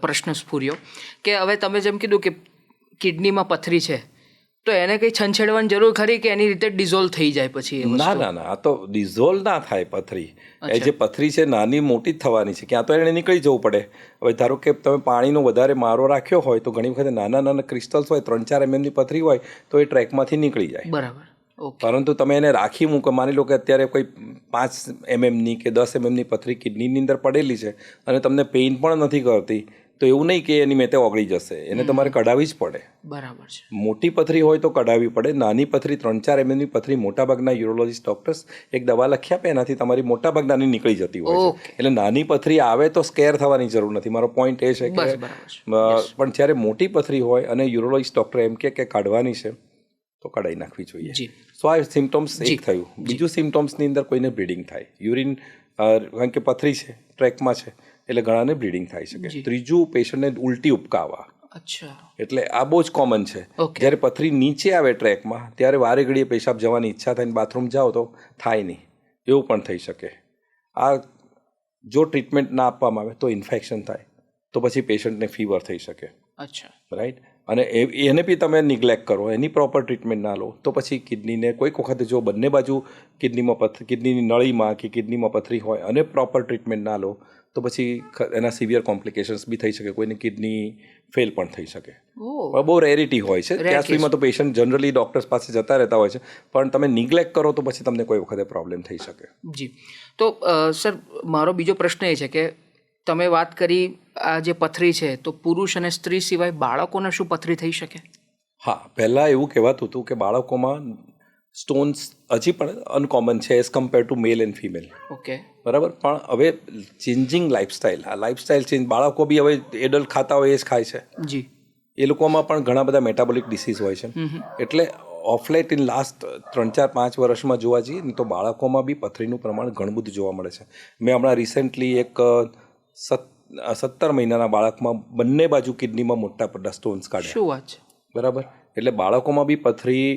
પ્રશ્ન સ્ફૂર્યો કે હવે તમે જેમ કીધું કે કિડનીમાં પથરી છે તો એને કંઈ છંછેડવાની જરૂર ખરી કે એની રીતે ડિઝોલ્વ થઈ જાય પછી? ના ના ના, આ તો ડિઝોલ્વ ના થાય પથરી. એ જે પથરી છે નાની મોટી જ થવાની છે, ક્યાં તો એને નીકળી જવું પડે. હવે ધારો કે તમે પાણીનો વધારે મારો રાખ્યો હોય તો ઘણી વખત નાના નાના ક્રિસ્ટલ્સ હોય, 3-4 mmની પથરી હોય તો એ ટ્રેકમાંથી નીકળી જાય. બરાબર. પરંતુ તમે એને રાખી મૂકો, માની લો કે અત્યારે કોઈ 5 mmની કે 10 mmની પથરી કિડનીની અંદર પડેલી છે અને તમને પેઇન પણ નથી કરતી, તો એવું નહીં કે એની મેતે ઓગળી જશે, એને તમારે કઢાવવી જ પડે. બરાબર છે. મોટી પથરી હોય તો કઢાવવી પડે. નાની પથરી 3-4 mmની પથરી મોટાભાગના યુરોલોજીસ્ટ ડૉક્ટર્સ એક દવા લખી આપે, એનાથી તમારી મોટાભાગનાની નીકળી જતી હોય છે. એટલે નાની પથરી આવે તો સ્કેર થવાની જરૂર નથી. મારો પોઈન્ટ એ છે કે પણ જ્યારે મોટી પથરી હોય અને યુરોલોજીસ્ટ ડૉક્ટર એમ કે કાઢવાની છે તો કઢાઈ નાખવી જોઈએ. સો આ સિમ્ટમ્સ એક થયું. બીજું સિમ્ટમ્સની અંદર કોઈને બ્લીડિંગ થાય, યુરિન, કારણ કે પથરી છે ટ્રેકમાં છે એટલે ઘણાને બ્લીડિંગ થઈ શકે. ત્રીજું, પેશન્ટને ઉલટી ઉપકાવા. અચ્છા. એટલે આ બહુ જ કોમન છે. જ્યારે પથરી નીચે આવે ટ્રેકમાં ત્યારે વારે ઘડીએ પેશાબ જવાની ઈચ્છા થઈને બાથરૂમ જાઓ તો થાય નહીં, એવું પણ થઈ શકે. આ જો ટ્રીટમેન્ટ ના આપવામાં આવે તો ઇન્ફેક્શન થાય, તો પછી પેશન્ટને ફીવર થઈ શકે. અચ્છા. રાઈટ. અને એને બી તમે નિગ્લેક્ટ કરો, એની પ્રોપર ટ્રીટમેન્ટ ના લો તો પછી કિડનીને કોઈક વખતે જો બંને બાજુ કિડનીની નળીમાં કે કિડનીમાં પથરી હોય અને પ્રોપર ટ્રીટમેન્ટ ના લો તો પછી એના સિવિયર કોમ્પ્લિકેશન્સ બી થઈ શકે, કોઈને કિડની ફેલ પણ થઈ શકે. બહુ રેરિટી હોય છે. ત્યાં સુધીમાં તો પેશન્ટ જનરલી ડૉક્ટર્સ પાસે જતા રહેતા હોય છે, પણ તમે નિગ્લેક્ટ કરો તો પછી તમને કોઈ વખતે પ્રોબ્લેમ થઈ શકે. જી. તો સર, મારો બીજો પ્રશ્ન એ છે કે તમે વાત કરી આ જે પથરી છે તો પુરુષ અને સ્ત્રી સિવાય બાળકોને શું પથરી થઈ શકે? હા, પહેલાં એવું કહેવાતું હતું કે બાળકોમાં સ્ટોન્સ હજી પણ અનકોમન છે as compare two mail and female. Okay. બરાબર. પણ હવે ચેન્જિંગ લાઇફસ્ટાઇલ, આ લાઇફસ્ટાઇલ ચેન્જ, બાળકો બી હવે એડલ્ટ ખાતા હોય એ જ ખાય છે. જી. એ લોકોમાં પણ ઘણા બધા મેટાબોલિક ડિસીઝ હોય છે. એટલે ઓફ લેટ ઇન લાસ્ટ 3-4-5 વર્ષમાં જોવા જઈએ ને તો બાળકોમાં બી પથરીનું પ્રમાણ ઘણું બધું જોવા મળે છે. મેં હમણાં રિસેન્ટલી એક 17 મહિનાના બાળકમાં બંને બાજુ કિડનીમાં મોટા સ્ટોન્સ કાઢ્યા. શું વાત છે? બરાબર. એટલે બાળકોમાં બી પથરી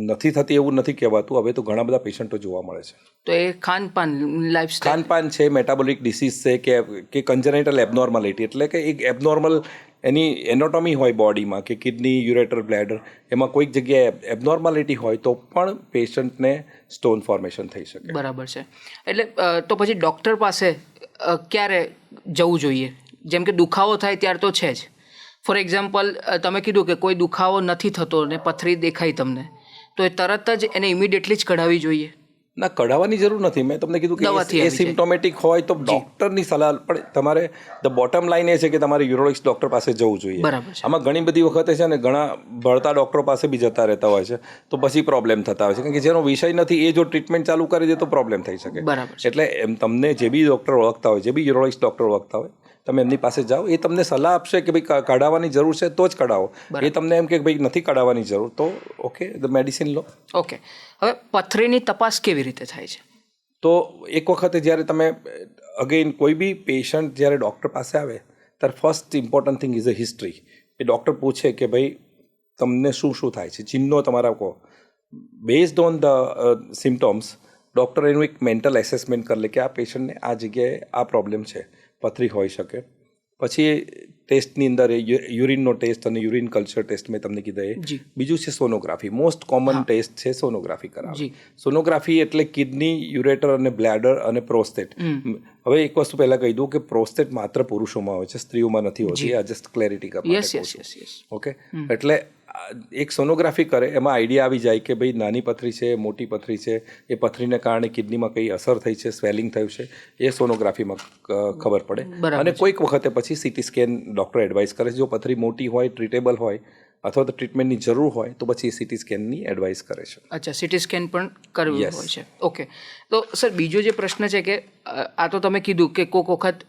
નથી થતી એવું નથી કહેવાતું, હવે તો ઘણા બધા પેશન્ટો જોવા મળે છે. તો એ ખાનપાન, લાઇફસ્ટાઇલ, ખાનપાન છે, મેટાબોલિક ડિસીઝ છે કે કન્જેનાઇટલ એબનોર્માલિટી, એટલે કે એક એબનોર્મલ એની એનોટોમી હોય બોડીમાં કે કિડની, યુરેટર, બ્લેડર, એમાં કોઈક જગ્યાએ એબનોર્માલિટી હોય તો પણ પેશન્ટને સ્ટોન ફોર્મેશન થઈ શકે. બરાબર છે. એટલે તો પછી ડૉક્ટર પાસે ક્યારે જવું જોઈએ? જેમ કે દુખાવો થાય ત્યારે તો છે જ. ફોર એક્ઝામ્પલ, તમે કીધું કે કોઈ દુખાવો નથી થતો ને પથરી દેખાય તમને, તો એ તરત જ એને ઇમિડિયેટલી જ કઢાવવી જોઈએ? ના, કઢાવવાની જરૂર નથી. મેં તમને કીધું દવાથી કે આવી જાય. એસિમ્પ્ટોમેટિક હોય તો ડૉક્ટરની સલાહ, પણ તમારે ધ બોટમ લાઈન એ છે કે તમારે યુરોલોજિસ્ટ ડૉક્ટર પાસે જવું જોઈએ. બરાબર છે. આમાં ઘણી બધી વખતે છે ને ઘણા ભળતા ડૉક્ટરો પાસે બી જતા રહેતા હોય છે, તો પછી પ્રોબ્લેમ થતા હોય છે, કારણ કે જેનો વિષય નથી એ જો ટ્રીટમેન્ટ ચાલુ કરી દે તો પ્રોબ્લેમ થઈ શકે. બરાબર છે. એટલે એમ તમને જે બી ડૉક્ટર ઓળખતા હોય, જે બી યુરોલોજિસ્ટ ડૉક્ટર ઓળખતા હોય, તમે એમની પાસે જાઓ, એ તમને સલાહ આપશે કે ભાઈ કઢાવવાની જરૂર છે તો જ કઢાવો. એ તમને એમ કે ભાઈ નથી કઢાવવાની જરૂર તો ઓકે, ધ મેડિસિન લો. ઓકે, હવે પથરીની તપાસ કેવી રીતે થાય છે? તો એક વખતે જ્યારે તમે અગેન કોઈ બી પેશન્ટ જ્યારે ડૉક્ટર પાસે આવે ત્યારે first important thing is a history. A doctor પૂછે કે ભાઈ તમને શું શું થાય છે, ચિહ્નો તમારા કહો. Based on the symptoms doctor એનું એક મેન્ટલ એસેસમેન્ટ કરી લે કે આ પેશન્ટને આ જગ્યાએ આ પ્રોબ્લેમ છે, પથરી હોઈ શકે. પછી એ ટેસ્ટની અંદર યુરિનનો ટેસ્ટ અને યુરિન કલ્ચર ટેસ્ટ મેં તમને કીધા એ. બીજું છે સોનોગ્રાફી. મોસ્ટ કોમન ટેસ્ટ છે સોનોગ્રાફી કરાવે. સોનોગ્રાફી એટલે કિડની, યુરેટર અને બ્લેડર અને પ્રોસ્ટેટ. હવે એક વસ્તુ પહેલાં કહી દઉં કે પ્રોસ્ટેટ માત્ર પુરુષોમાં હોય છે, સ્ત્રીઓમાં નથી હોતી. આ જસ્ટ ક્લેરિટી કરવા. ઓકે, એટલે એક સોનોગ્રાફી કરે એમાં આઈડિયા આવી જાય કે ભાઈ નાની પથરી છે, મોટી પથરી છે, એ પથરીને કારણે કિડનીમાં કઈ અસર થઈ છે, સ્વેલિંગ થયું છે, એ સોનોગ્રાફીમાં ખબર પડે. અને કોઈક વખતે પછી સીટી સ્કેન ડૉક્ટર એડવાઇસ કરે છે. જો પથરી મોટી હોય, ટ્રીટેબલ હોય અથવા તો ટ્રીટમેન્ટની જરૂર હોય તો પછી સીટી સ્કેનની એડવાઇસ કરે છે. અચ્છા, સીટી સ્કેન પણ કરવું હોય છે. ઓકે, તો સર બીજો જે પ્રશ્ન છે કે આ તો તમે કીધું કે કોઈક વખત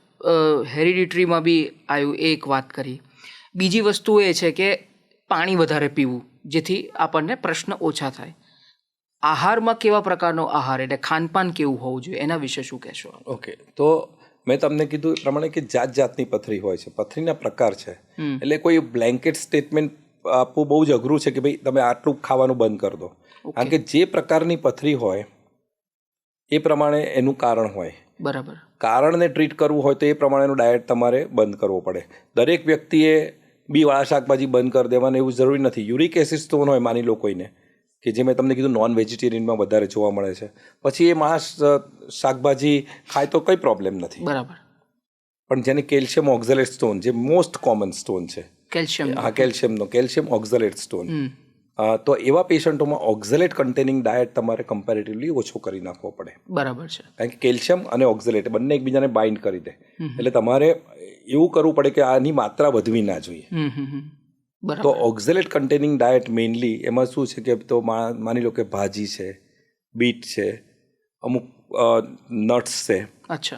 હેરિડિટરીમાં બી આવ્યું, એ એક વાત કરી. બીજી વસ્તુ એ છે કે પાણી વધારે પીવું જેથી આપણને પ્રશ્ન ઓછા થાય. આહારમાં કેવા પ્રકારનો આહાર, એટલે ખાનપાન કેવું હોવું જોઈએ, એના વિશે શું કહેશો? ઓકે, તો મેં તમને કીધું એ પ્રમાણે કે જાત જાતની પથરી હોય છે, પથરીના પ્રકાર છે. એટલે કોઈ બ્લેન્કેટ સ્ટેટમેન્ટ આપવું બહુ જ અઘરું છે કે ભાઈ તમે આટલું ખાવાનું બંધ કરી દો. કારણ કે જે પ્રકારની પથરી હોય એ પ્રમાણે એનું કારણ હોય. બરાબર. કારણને ટ્રીટ કરવું હોય તો એ પ્રમાણેનું ડાયટ તમારે બંધ કરવો પડે. દરેક વ્યક્તિએ બીવાળા શાકભાજી બંધ કરી દેવાનું એવું જરૂરી નથી. યુરિક એસિડ સ્ટોન હોય માની લો કોઈને, કે જે મેં તમને કીધું નોન વેજીટેરિયનમાં વધારે જોવા મળે છે, પછી એ માણસ શાકભાજી ખાય તો કંઈ પ્રોબ્લેમ નથી. બરાબર. પણ જેને કેલ્શિયમ ઓક્ઝલેટ સ્ટોન, જે મોસ્ટ કોમન સ્ટોન છે, કેલ્શિયમ, હા કેલ્શિયમનો, કેલ્શિયમ ઓક્ઝલેટ સ્ટોન, તો એવા પેશન્ટોમાં ઓક્ઝલેટ કન્ટેનિંગ ડાયટ તમારે કમ્પેરેટિવલી ઓછો કરી નાખવો પડે. બરાબર છે. કારણ કે કેલ્શિયમ અને ઓક્ઝલેટ બંને એકબીજાને બાઇન્ડ કરી દે. એટલે તમારે એવું કરવું પડે કે આની માત્રા વધવી ના જોઈએ. તો ઓક્ઝલેટ કન્ટેનિંગ ડાયટ મેઇનલી એમાં શું છે કે તો માની લો કે ભાજી છે, બીટ છે, અમુક નટ્સ છે,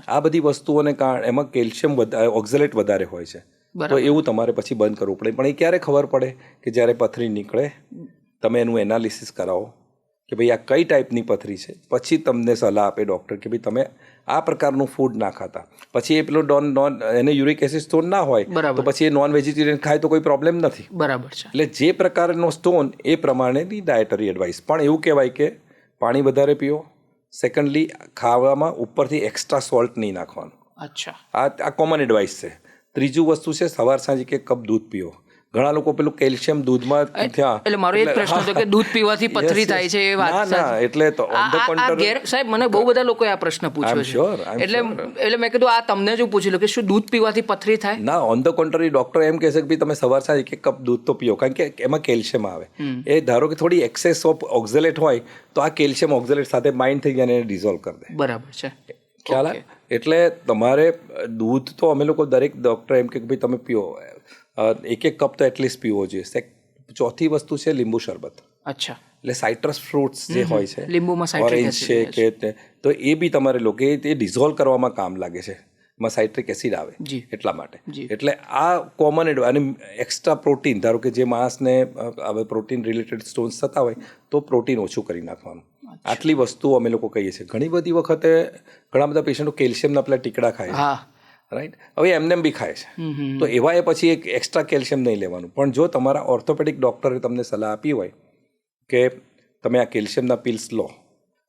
આ બધી વસ્તુઓને કારણે એમાં કેલ્શિયમ ઓક્ઝલેટ વધારે હોય છે. તો એવું તમારે પછી બંધ કરવું પડે. પણ એ ક્યારે ખબર પડે કે જ્યારે પથરી નીકળે, તમે એનું એનાલિસિસ કરાવો કે ભાઈ આ કઈ ટાઈપની પથરી છે, પછી તમને સલાહ આપે ડૉક્ટર કે ભાઈ તમે આ પ્રકારનું ફૂડ ના ખાતા. પછી એ પેલો એને યુરિક એસિડ સ્ટોન ના હોય તો પછી એ નોન વેજીટેરિયન ખાય તો કોઈ પ્રોબ્લેમ નથી. બરાબર છે. એટલે જે પ્રકારનો સ્ટોન એ પ્રમાણેની ડાયટરી એડવાઇસ. પણ એવું કહેવાય કે પાણી વધારે પીવો. સેકન્ડલી, ખાવામાં ઉપરથી એક્સ્ટ્રા સોલ્ટ નહીં નાખવાનું. અચ્છા, આ કોમન એડવાઇસ છે. ત્રીજું વસ્તુ છે સવાર સાંજે એક કપ દૂધ પીવો. ઘણા લોકો પેલું કેલ્શિયમ દૂધમાં એટલે મારો એ પ્રશ્ન હતો કે દૂધ પીવાથી પથરી થાય છે એ વાત. ના, એટલે તો ઓન ધ કોન્ટ્રારી સાહેબ, મને બહુ બધા લોકોએ આ પ્રશ્ન પૂછ્યો છે. એટલે મેં કીધું આ તમને જ પૂછી લો કે શું દૂધ પીવાથી પથરી થાય? ના, ઓન ધ કોન્ટ્રારી ડૉક્ટર એમ કહેશે કે ભાઈ તમે સવાર સાંજે એક કપ દૂધ તો પીવો, કારણ કે એમાં કેલ્શિયમ આવે. એ ધારો કે થોડી એક્સેસ ઓફ ઓક્ઝલેટ હોય તો આ કેલ્શિયમ ઓક્ઝલેટ સાથે બાઇન્ડ થઈ જાય અને ડિઝોલ્વ કરી દે. બરાબર છે, ખ્યાલ આવે? એટલે તમારે દૂધ તો અમે લોકો દરેક ડૉક્ટર એમ કે ભાઈ તમે પીવો, એક કપ તો એટલીસ્ટ પીવો જોઈએ. ચોથી વસ્તુ છે લીંબુ શરબત. અચ્છા, એટલે સાઇટ્રસ ફ્રૂટ્સ જે હોય છે, લીંબુમાં ઓરેન્જ છે કે તો એ બી તમારે લો કે એ ડિઝોલ્વ કરવામાં કામ લાગે છે. એમાં સાઇટ્રિક એસિડ આવે એટલા માટે. એટલે આ કોમન અને એક્સ્ટ્રા પ્રોટીન, ધારો કે જે માણસને હવે પ્રોટીન રિલેટેડ સ્ટોન્સ થતા હોય તો પ્રોટીન ઓછું કરી નાખવાનું. આટલી વસ્તુઓ અમે લોકો કહીએ છીએ. ઘણી બધી વખતે ઘણા બધા પેશન્ટો કેલ્શિયમના પેલા ટીકડા ખાય છે, રાઈટ? હવે એમને બી ખાય છે, તો એવા એ પછી એક એક્સ્ટ્રા કેલ્શિયમ નહીં લેવાનું. પણ જો તમારા ઓર્થોપેડિક ડૉક્ટરે તમને સલાહ આપી હોય કે તમે આ કેલ્શિયમના પિલ્સ લો,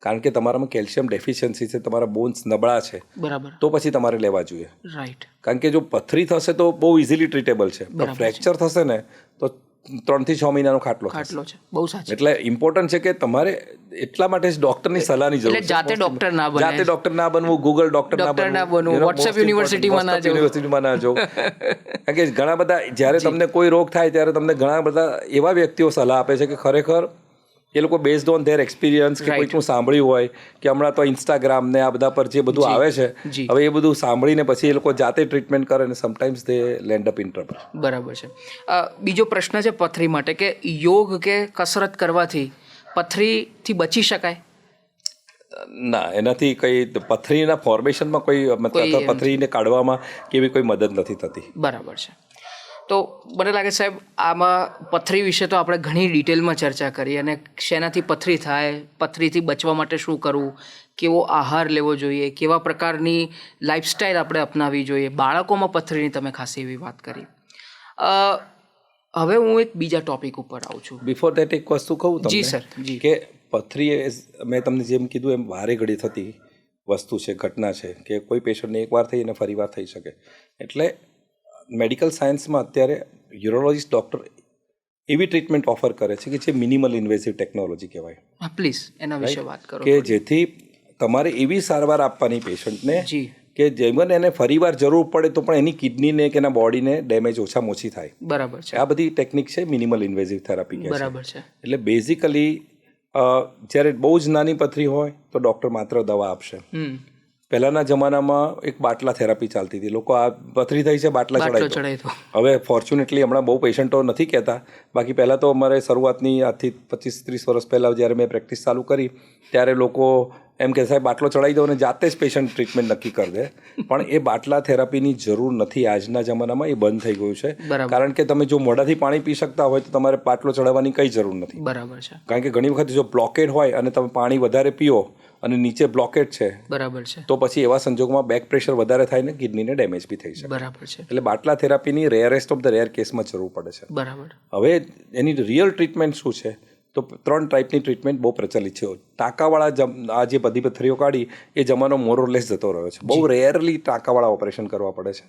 કારણ કે તમારામાં કેલ્શિયમ ડેફિશિયન્સી છે, તમારા બોન્સ નબળા છે, બરાબર, તો પછી તમારે લેવા જોઈએ. રાઈટ. કારણ કે જો પથરી થશે તો બહુ ઇઝીલી ટ્રીટેબલ છે, પણ ફ્રેક્ચર થશે ને તો 3 થી 6 મહિનાનો ખાટલો છે. બહુ સાચું. એટલે ઇમ્પોર્ટન્ટ છે કે તમારે એટલા માટે જ ડૉક્ટરની સલાહની જરૂર છે. જાતે ડૉક્ટર ના બનવું, ગૂગલ ડૉક્ટર ના બનવું, વોટ્સએપ યુનિવર્સિટીમાં ના જવું. કારણ કે ઘણા બધા જ્યારે તમને કોઈ રોગ થાય ત્યારે તમને ઘણા બધા એવા વ્યક્તિઓ સલાહ આપે છે કે ખરેખર એ લોકો બેઝડ ઓન ધેર એક્સપિરિયન્સ કે કોઈકનું સાંભળ્યું હોય કે હમણાં તો ઇન્સ્ટાગ્રામ ને આ બધા પર જે બધું આવે છે, હવે એ બધું સાંભળીને પછી એ લોકો જાતે ટ્રીટમેન્ટ કરે ને sometimes they land up in trouble. બરાબર છે. બીજો પ્રશ્ન છે પથરી માટે કે યોગ કે કસરત કરવાથી પથરીથી બચી શકાય? ના, એનાથી કંઈ પથરીના ફોર્મેશનમાં કોઈ મતલબ પથરીને કાઢવામાં કેવી કોઈ મદદ નથી થતી. બરાબર છે. તો મને લાગે સાહેબ આમાં પથરી વિશે તો આપણે ઘણી ડિટેલમાં ચર્ચા કરી અને શેનાથી પથરી થાય, પથરીથી બચવા માટે શું કરવું, કેવો આહાર લેવો જોઈએ, કેવા પ્રકારની લાઈફસ્ટાઈલ આપણે અપનાવવી જોઈએ, બાળકોમાં પથરીની તમે ખાસી એવી વાત કરી. હવે હું એક બીજા ટોપિક ઉપર આવું છું. બિફોર દેટ એક વસ્તુ કહું તમને. જી સર. જી. કે પથરી મેં તમને જેમ કીધું એમ વારે ઘડી થતી વસ્તુ છે, ઘટના છે કે કોઈ પેશન્ટને એકવાર થઈ અને ફરીવાર થઈ શકે. એટલે મેડિકલ સાયન્સમાં અત્યારે યુરોલોજીસ્ટ ડૉક્ટર એવી ટ્રીટમેન્ટ ઓફર કરે છે કે જે મિનિમલ ઇન્વેઝિવ ટેકનોલોજી કહેવાય. પ્લીઝ એના વિશે વાત કરો. કે જેથી તમારે એવી સારવાર આપવાની પેશન્ટને જી કે જેમાં એને ફરીવાર જરૂર પડે તો પણ એની કિડનીને કે એના બોડીને ડેમેજ ઓછામાં ઓછી થાય. બરાબર છે. આ બધી ટેકનિક છે મિનિમલ ઇન્વેઝિવ થેરાપી કહે છે. બરાબર છે. એટલે બેઝિકલી જ્યારે બહુ જ નાની પથરી હોય તો ડૉક્ટર માત્ર દવા આપશે. પહેલાંના જમાનામાં એક બાટલા થેરાપી ચાલતી હતી. લોકો આ પથરી થઈ છે બાટલા ચડાવી દો. હવે ફોર્ચ્યુનેટલી હમણાં બહુ પેશન્ટો નથી કહેતા. બાકી પહેલાં તો અમારે શરૂઆતની આજથી 25-30 વર્ષ પહેલાં જ્યારે મેં પ્રેક્ટિસ ચાલુ કરી ત્યારે લોકો એમ કે સાહેબ બાટલો ચડાવી દો અને જાતે જ પેશન્ટ ટ્રીટમેન્ટ નક્કી કરી દે. પણ એ બાટલા થેરાપીની જરૂર નથી. આજના જમાનામાં એ બંધ થઈ ગયું છે. કારણ કે તમે જો મોઢાથી પાણી પી શકતા હોય તો તમારે બાટલો ચડાવવાની કંઈ જરૂર નથી. બરાબર છે. કારણ કે ઘણી વખત જો બ્લોકેડ હોય અને તમે પાણી વધારે પીઓ અને નીચે બ્લોકેડ છે, બરાબર છે, તો પછી એવા સંજોગોમાં બેક પ્રેશર વધારે થાય ને કિડનીને ડેમેજ બી થઈ શકે. બરાબર છે. એટલે બાટલા થેરાપીની રેરેસ્ટ ઓફ ધ રેર કેસમાં જરૂર પડે છે. બરાબર. હવે એની રિયલ ટ્રીટમેન્ટ શું છે? તો 3 ટાઈપની ટ્રીટમેન્ટ બહુ પ્રચલિત છે. ટાંકાવાળા આ જે બધી પથરીઓ કાઢી એ જમાનો મોરલેસ જતો રહ્યો છે. બહુ રેરલી ટાંકાવાળા ઓપરેશન કરવા પડે છે.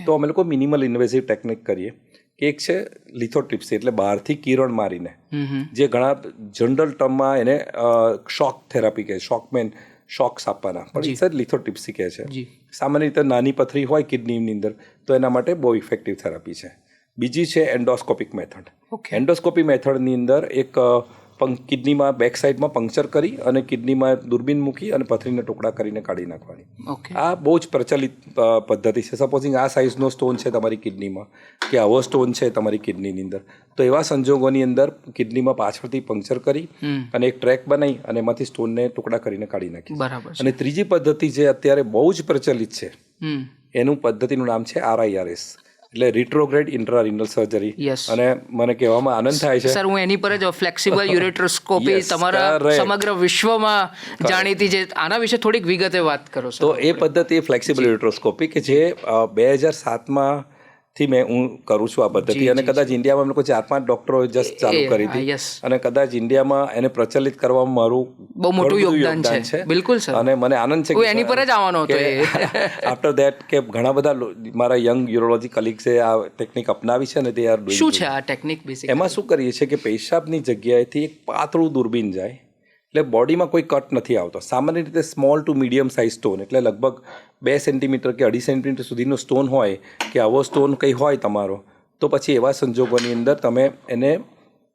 તો અમે લોકો મિનિમલ ઇન્વેઝિવ ટેકનિક કરીએ કે એક છે લિથોટ્રિપ્સી, એટલે બહારથી કિરણ મારીને, જે ઘણા જનરલ ટર્મમાં એને શોક થેરાપી કહે, શોક્સ આપવાના, પણ ઇટ્સ લિથોટ્રિપ્સી કહે છે. સામાન્ય રીતે નાની પથરી હોય કિડનીની અંદર તો એના માટે બહુ ઇફેક્ટિવ થેરાપી છે. બીજી છે એન્ડોસ્કોપિક મેથડ. એન્ડોસ્કોપી મેથડની અંદર એક કિડનીમાં બેક સાઈડમાં પંક્ચર કરી અને કિડનીમાં દૂરબીન મૂકી અને પથરીને ટુકડા કરીને કાઢી નાખવાની. આ બહુ જ પ્રચલિત પદ્ધતિ છે. સપોઝિંગ આ સાઇઝનો સ્ટોન છે તમારી કિડનીમાં કે આવો સ્ટોન છે તમારી કિડનીની અંદર, તો એવા સંજોગોની અંદર કિડનીમાં પાછળથી પંક્ચર કરી અને એક ટ્રેક બનાવી અને એમાંથી સ્ટોનને ટુકડા કરીને કાઢી નાખી. અને ત્રીજી પદ્ધતિ જે અત્યારે બહુ જ પ્રચલિત છે એનું પદ્ધતિનું નામ છે RIRS, એટલે રિટ્રોગ્રેડ ઇન્ટ્રારિનલ સર્જરી. અને મને કહેવામાં આનંદ થાય છે સર, હું એની પર જ ફ્લેક્સિબલ યુરેટ્રોસ્કોપી તમારા સમગ્ર વિશ્વમાં જાણીતી છે, આના વિશે થોડીક વિગતે વાત કરો. તો એ પદ્ધતિ ફ્લેક્સિબલ યુરેટ્રોસ્કોપી કે જે 2007માં થી હું કરું છું આ પદ્ધતિ, અને કદાચ ઇન્ડિયામાં લોકો 4-5 ડોક્ટરો જસ્ટ ચાલુ કરી હતી અને કદાચ ઇન્ડિયામાં એને પ્રચલિત કરવામાં મારું બહુ મોટું યોગદાન છે. બિલકુલ સર, અને મને આનંદ છે કે એની પર જ આવવાનો હતો. આફ્ટર ધેટ કે ઘણા બધા મારા યંગ યુરોલોજી કલીગ્સે આ ટેકનિક અપનાવી છે અને તે આર ડુઇંગ. શું છે આ ટેકનિક? એમાં શું કરીએ છીએ કે પેશાબની જગ્યાએથી એક પાતળું દૂરબીન જાય, એટલે બોડીમાં કોઈ કટ નથી આવતો. સામાન્ય રીતે small to medium size stone, એટલે લગભગ 2 સેન્ટીમીટર કે 2.5 સેન્ટીમીટર સુધીનો સ્ટોન હોય કે આવો સ્ટોન કંઈ હોય તમારો, તો પછી એવા સંજોગોની અંદર તમે એને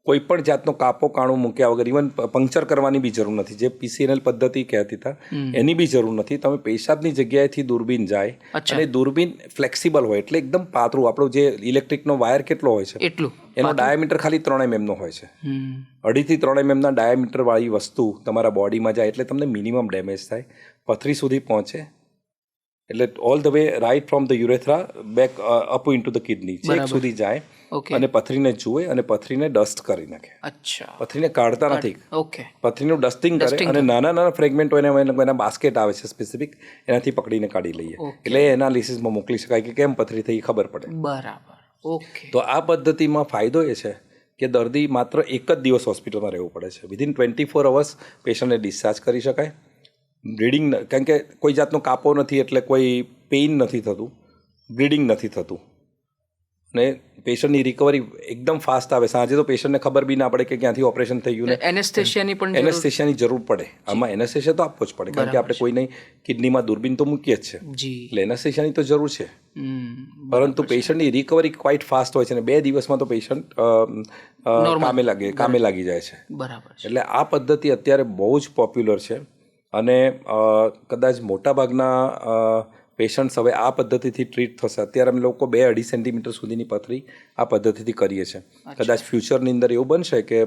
કોઈ પણ જાતનો કાપો કાણું મૂક્યા વગર, ઇવન પંક્ચર કરવાની બી જરૂર નથી, જે PCNL પદ્ધતિ કહેતી હતા એની બી જરૂર નથી. તમે પેશાબની જગ્યાએથી દૂરબીન જાય અને દૂરબીન ફ્લેક્સિબલ હોય, એટલે એકદમ પાતળું. આપણો જે ઇલેક્ટ્રિકનો વાયર કેટલો હોય છે એટલું, એનો ડાયામીટર ખાલી 3 mm નો હોય છે. 2.5 થી 3 mm ના ડાયામીટર વાળી વસ્તુ તમારા બોડીમાં જાય એટલે તમને મિનિમમ ડેમેજ થાય, પથરી સુધી પહોંચે, એટલે all the way right from the urethra back up into the kidney check સુધી જાય અને પથરીને જુએ અને પથરીને ડસ્ટ કરી નાખે. પથરીને કાઢતા નથી, પથરીનું ડસ્ટિંગ કરે અને નાના નાના ફ્રેગમેન્ટો એના બાસ્કેટ આવે છે સ્પેસિફિક, એનાથી પકડીને કાઢી લઈએ, એટલે એનાલિસિસમાં મોકલી શકાય કે કેમ પથરી થઈ ખબર પડે. બરાબર. તો આ પદ્ધતિમાં ફાયદો એ છે કે દર્દી માત્ર એક જ દિવસ હોસ્પિટલમાં રહેવું પડે છે. વિધિન 24 hours પેશન્ટને ડિસ્ચાર્જ કરી શકાય. બ્લીડિંગ, કારણ કે કોઈ જાતનો કાપો નથી એટલે કોઈ પેઇન નથી થતું, બ્લીડિંગ નથી થતું, અને પેશન્ટની રિકવરી એકદમ ફાસ્ટ આવે. સાંજે તો પેશન્ટને ખબર બી ના પડે કે ક્યાંથી ઓપરેશન થઈ ગયું. એનેસ્થેશિયાની પણ એનેસ્થેશિયાની જરૂર પડે. આમાં એનેસ્થેશિયા તો આપવો જ પડે, કારણ કે આપણે કોઈને કિડનીમાં દૂરબીન તો મૂકીએ જ છે, જી એટલે એનેસ્થેશિયાની તો જરૂર છે. પરંતુ પેશન્ટની રિકવરી ક્વાઇટ ફાસ્ટ હોય છે અને 2 દિવસમાં તો પેશન્ટ કામે લાગી જાય છે. બરાબર છે. એટલે આ પદ્ધતિ અત્યારે બહુ જ પોપ્યુલર છે અને કદાચ મોટાભાગના પેશન્ટ્સ હવે આ પદ્ધતિથી ટ્રીટ થશે. અત્યારે અમે લોકો 2-2.5 સેન્ટીમીટર સુધીની પથરી આ પદ્ધતિથી કરીએ છીએ. કદાચ ફ્યુચરની અંદર એવું બનશે કે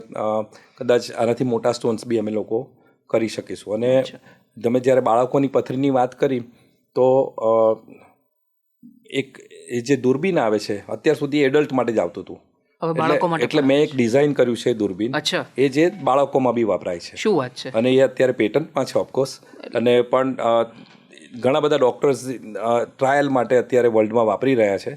કદાચ આનાથી મોટા સ્ટોન્સ બી અમે લોકો કરી શકીશું. અને તમે જ્યારે બાળકોની પથરીની વાત કરી તો એ જે દૂરબીન આવે છે અત્યાર સુધી એડલ્ટ માટે જ આવતું હતું. એટલે મેં એક ડિઝાઇન કર્યું છે દૂરબીન, એ જે બાળકોમાં બી વપરાય છે. શું વાત છે. અને એ અત્યારે પેટન્ટમાં છે ઓફકોર્સ. અને પણ ઘણા બધા ડૉક્ટર્સ ટ્રાયલ માટે અત્યારે વર્લ્ડમાં વાપરી રહ્યા છે